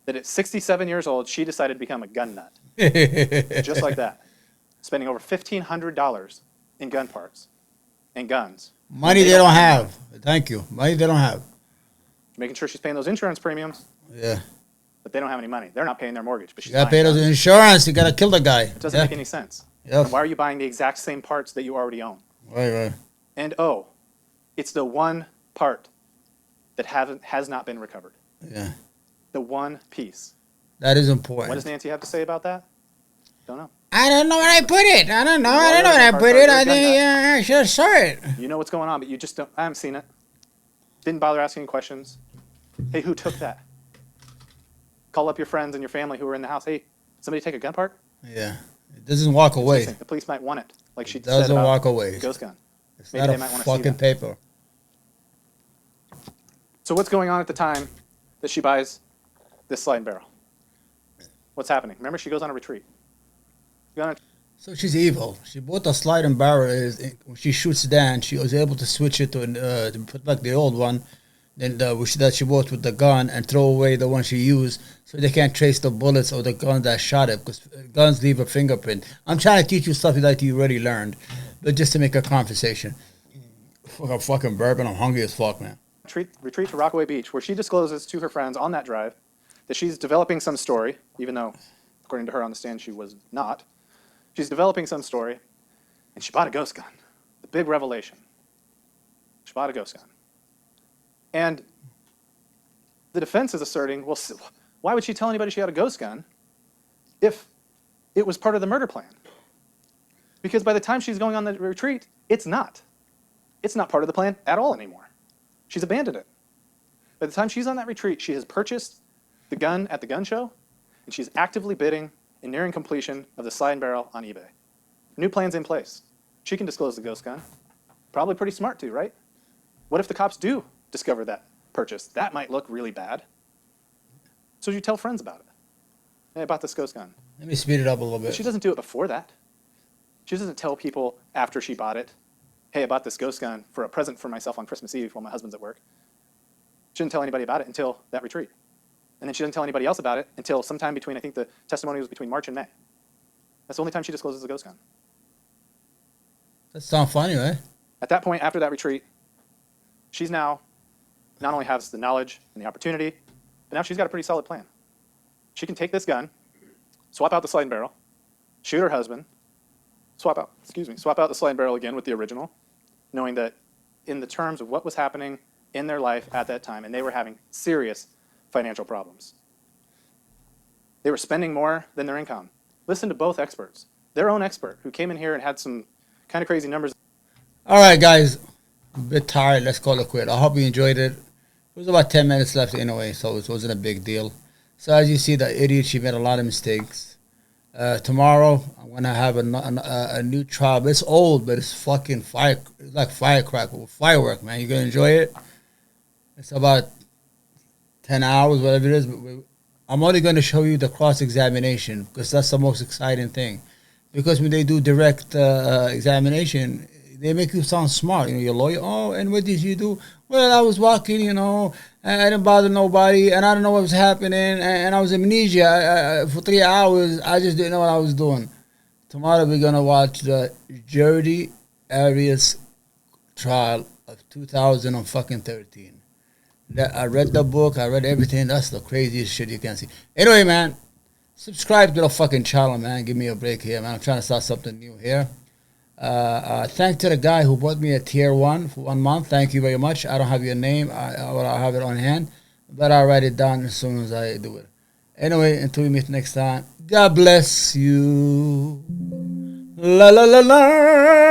that at 67 years old, she decided to become a gun nut. Just like that. Spending over $1,500 in gun parts and guns. Money they don't have. Thank you. Money they don't have. Making sure she's paying those insurance premiums, Yeah. but they don't have any money. They're not paying their mortgage, but she's You gotta buying pay those guns. insurance. You gotta kill the guy. It doesn't make any sense. Yeah. Why are you buying the exact same parts that you already own? Right. And it's the one part that has not been recovered. Yeah. The one piece. That is What important. does Nancy have to say about that? Don't know. I don't know where I put it. I don't know. Well, I don't know where I that's put our it. part. I think I should have saw it. You know what's going on, but you just don't. I haven't seen it. Didn't bother asking questions. Hey, who took that? Call up your friends and your family who were in the house. Hey, somebody take a gun part? Yeah. It doesn't walk away. Listen, the police might want it, like she said Doesn't about walk away. the ghost gun. It's Maybe not they a might wanna see fucking that. paper. So what's going on at the time that she buys this sliding barrel? What's happening? Remember, she goes on a retreat. So she's evil. She bought the sliding barrel. When she shoots Dan, she was able to switch it to put back the old one, then that she bought with the gun, and throw away the one she used, so they can't trace the bullets or the gun that shot it, because guns leave a fingerprint. I'm trying to teach you stuff that you already learned, but just to make a conversation. Fucking bourbon. I'm hungry as fuck, man. Retreat to Rockaway Beach, where she discloses to her friends on that drive that she's developing some story, even though, according to her on the stand, she was not. She's developing some story, and she bought a ghost gun. The big revelation. She bought a ghost gun. And the defense is asserting, well, why would she tell anybody she had a ghost gun if it was part of the murder plan? Because by the time she's going on the retreat, it's not. It's not part of the plan at all anymore. She's abandoned it. By the time she's on that retreat, she has purchased the gun at the gun show, and she's actively bidding and nearing completion of the slide and barrel on eBay. New plans in place. She can disclose the ghost gun. Probably pretty smart too, right? What if the cops do discover that purchase? That might look really bad. So you tell friends about it. Hey, I bought this ghost gun. Let me speed it up a little But bit. she doesn't do it before that. She doesn't tell people after she bought it, hey, I bought this ghost gun for a present for myself on Christmas Eve while my husband's at work. She didn't tell anybody about it until that retreat. And then she doesn't tell anybody else about it until sometime between, I think the testimony was between March and May. That's the only time she discloses the ghost gun. That sounds funny, right? At that point, after that retreat, she's now not only has the knowledge and the opportunity, but now she's got a pretty solid plan. She can take this gun, swap out the slide and barrel, shoot her husband, swap out the slide and barrel again with the original, knowing that in the terms of what was happening in their life at that time, and they were having serious financial problems. They were spending more than their income. Listen to both experts. Their own expert, who came in here and had some kind of crazy numbers. All right, guys. I'm a bit tired. Let's call it quit. I hope you enjoyed it. It was about 10 minutes left anyway, so it wasn't a big deal. So as you see, the idiot, she made a lot of mistakes. Tomorrow I'm gonna have a new trial. It's old, but it's fucking fire. It's like firework, man. You're gonna enjoy it. It's about 10 hours, whatever it is. But I'm only gonna show you the cross examination because that's the most exciting thing. Because when they do direct examination, they make you sound smart. You know, your lawyer. Oh, and what did you do? Well, I was walking. You know, and I didn't bother nobody, and I don't know what was happening, and I was amnesia for 3 hours. I just didn't know what I was doing. Tomorrow we're gonna watch the Jodi Arias trial of 2013. I read the book. I read everything. That's the craziest shit you can see. Anyway, man, subscribe to the fucking channel, man. Give me a break here, man. I'm trying to start something new here. Thank to the guy who bought me a tier 1 for 1 month. Thank you very much. I don't have your name. I'll have it on hand, but I'll write it down as soon as I do it. Anyway, until we meet next time, God bless you. La la la la.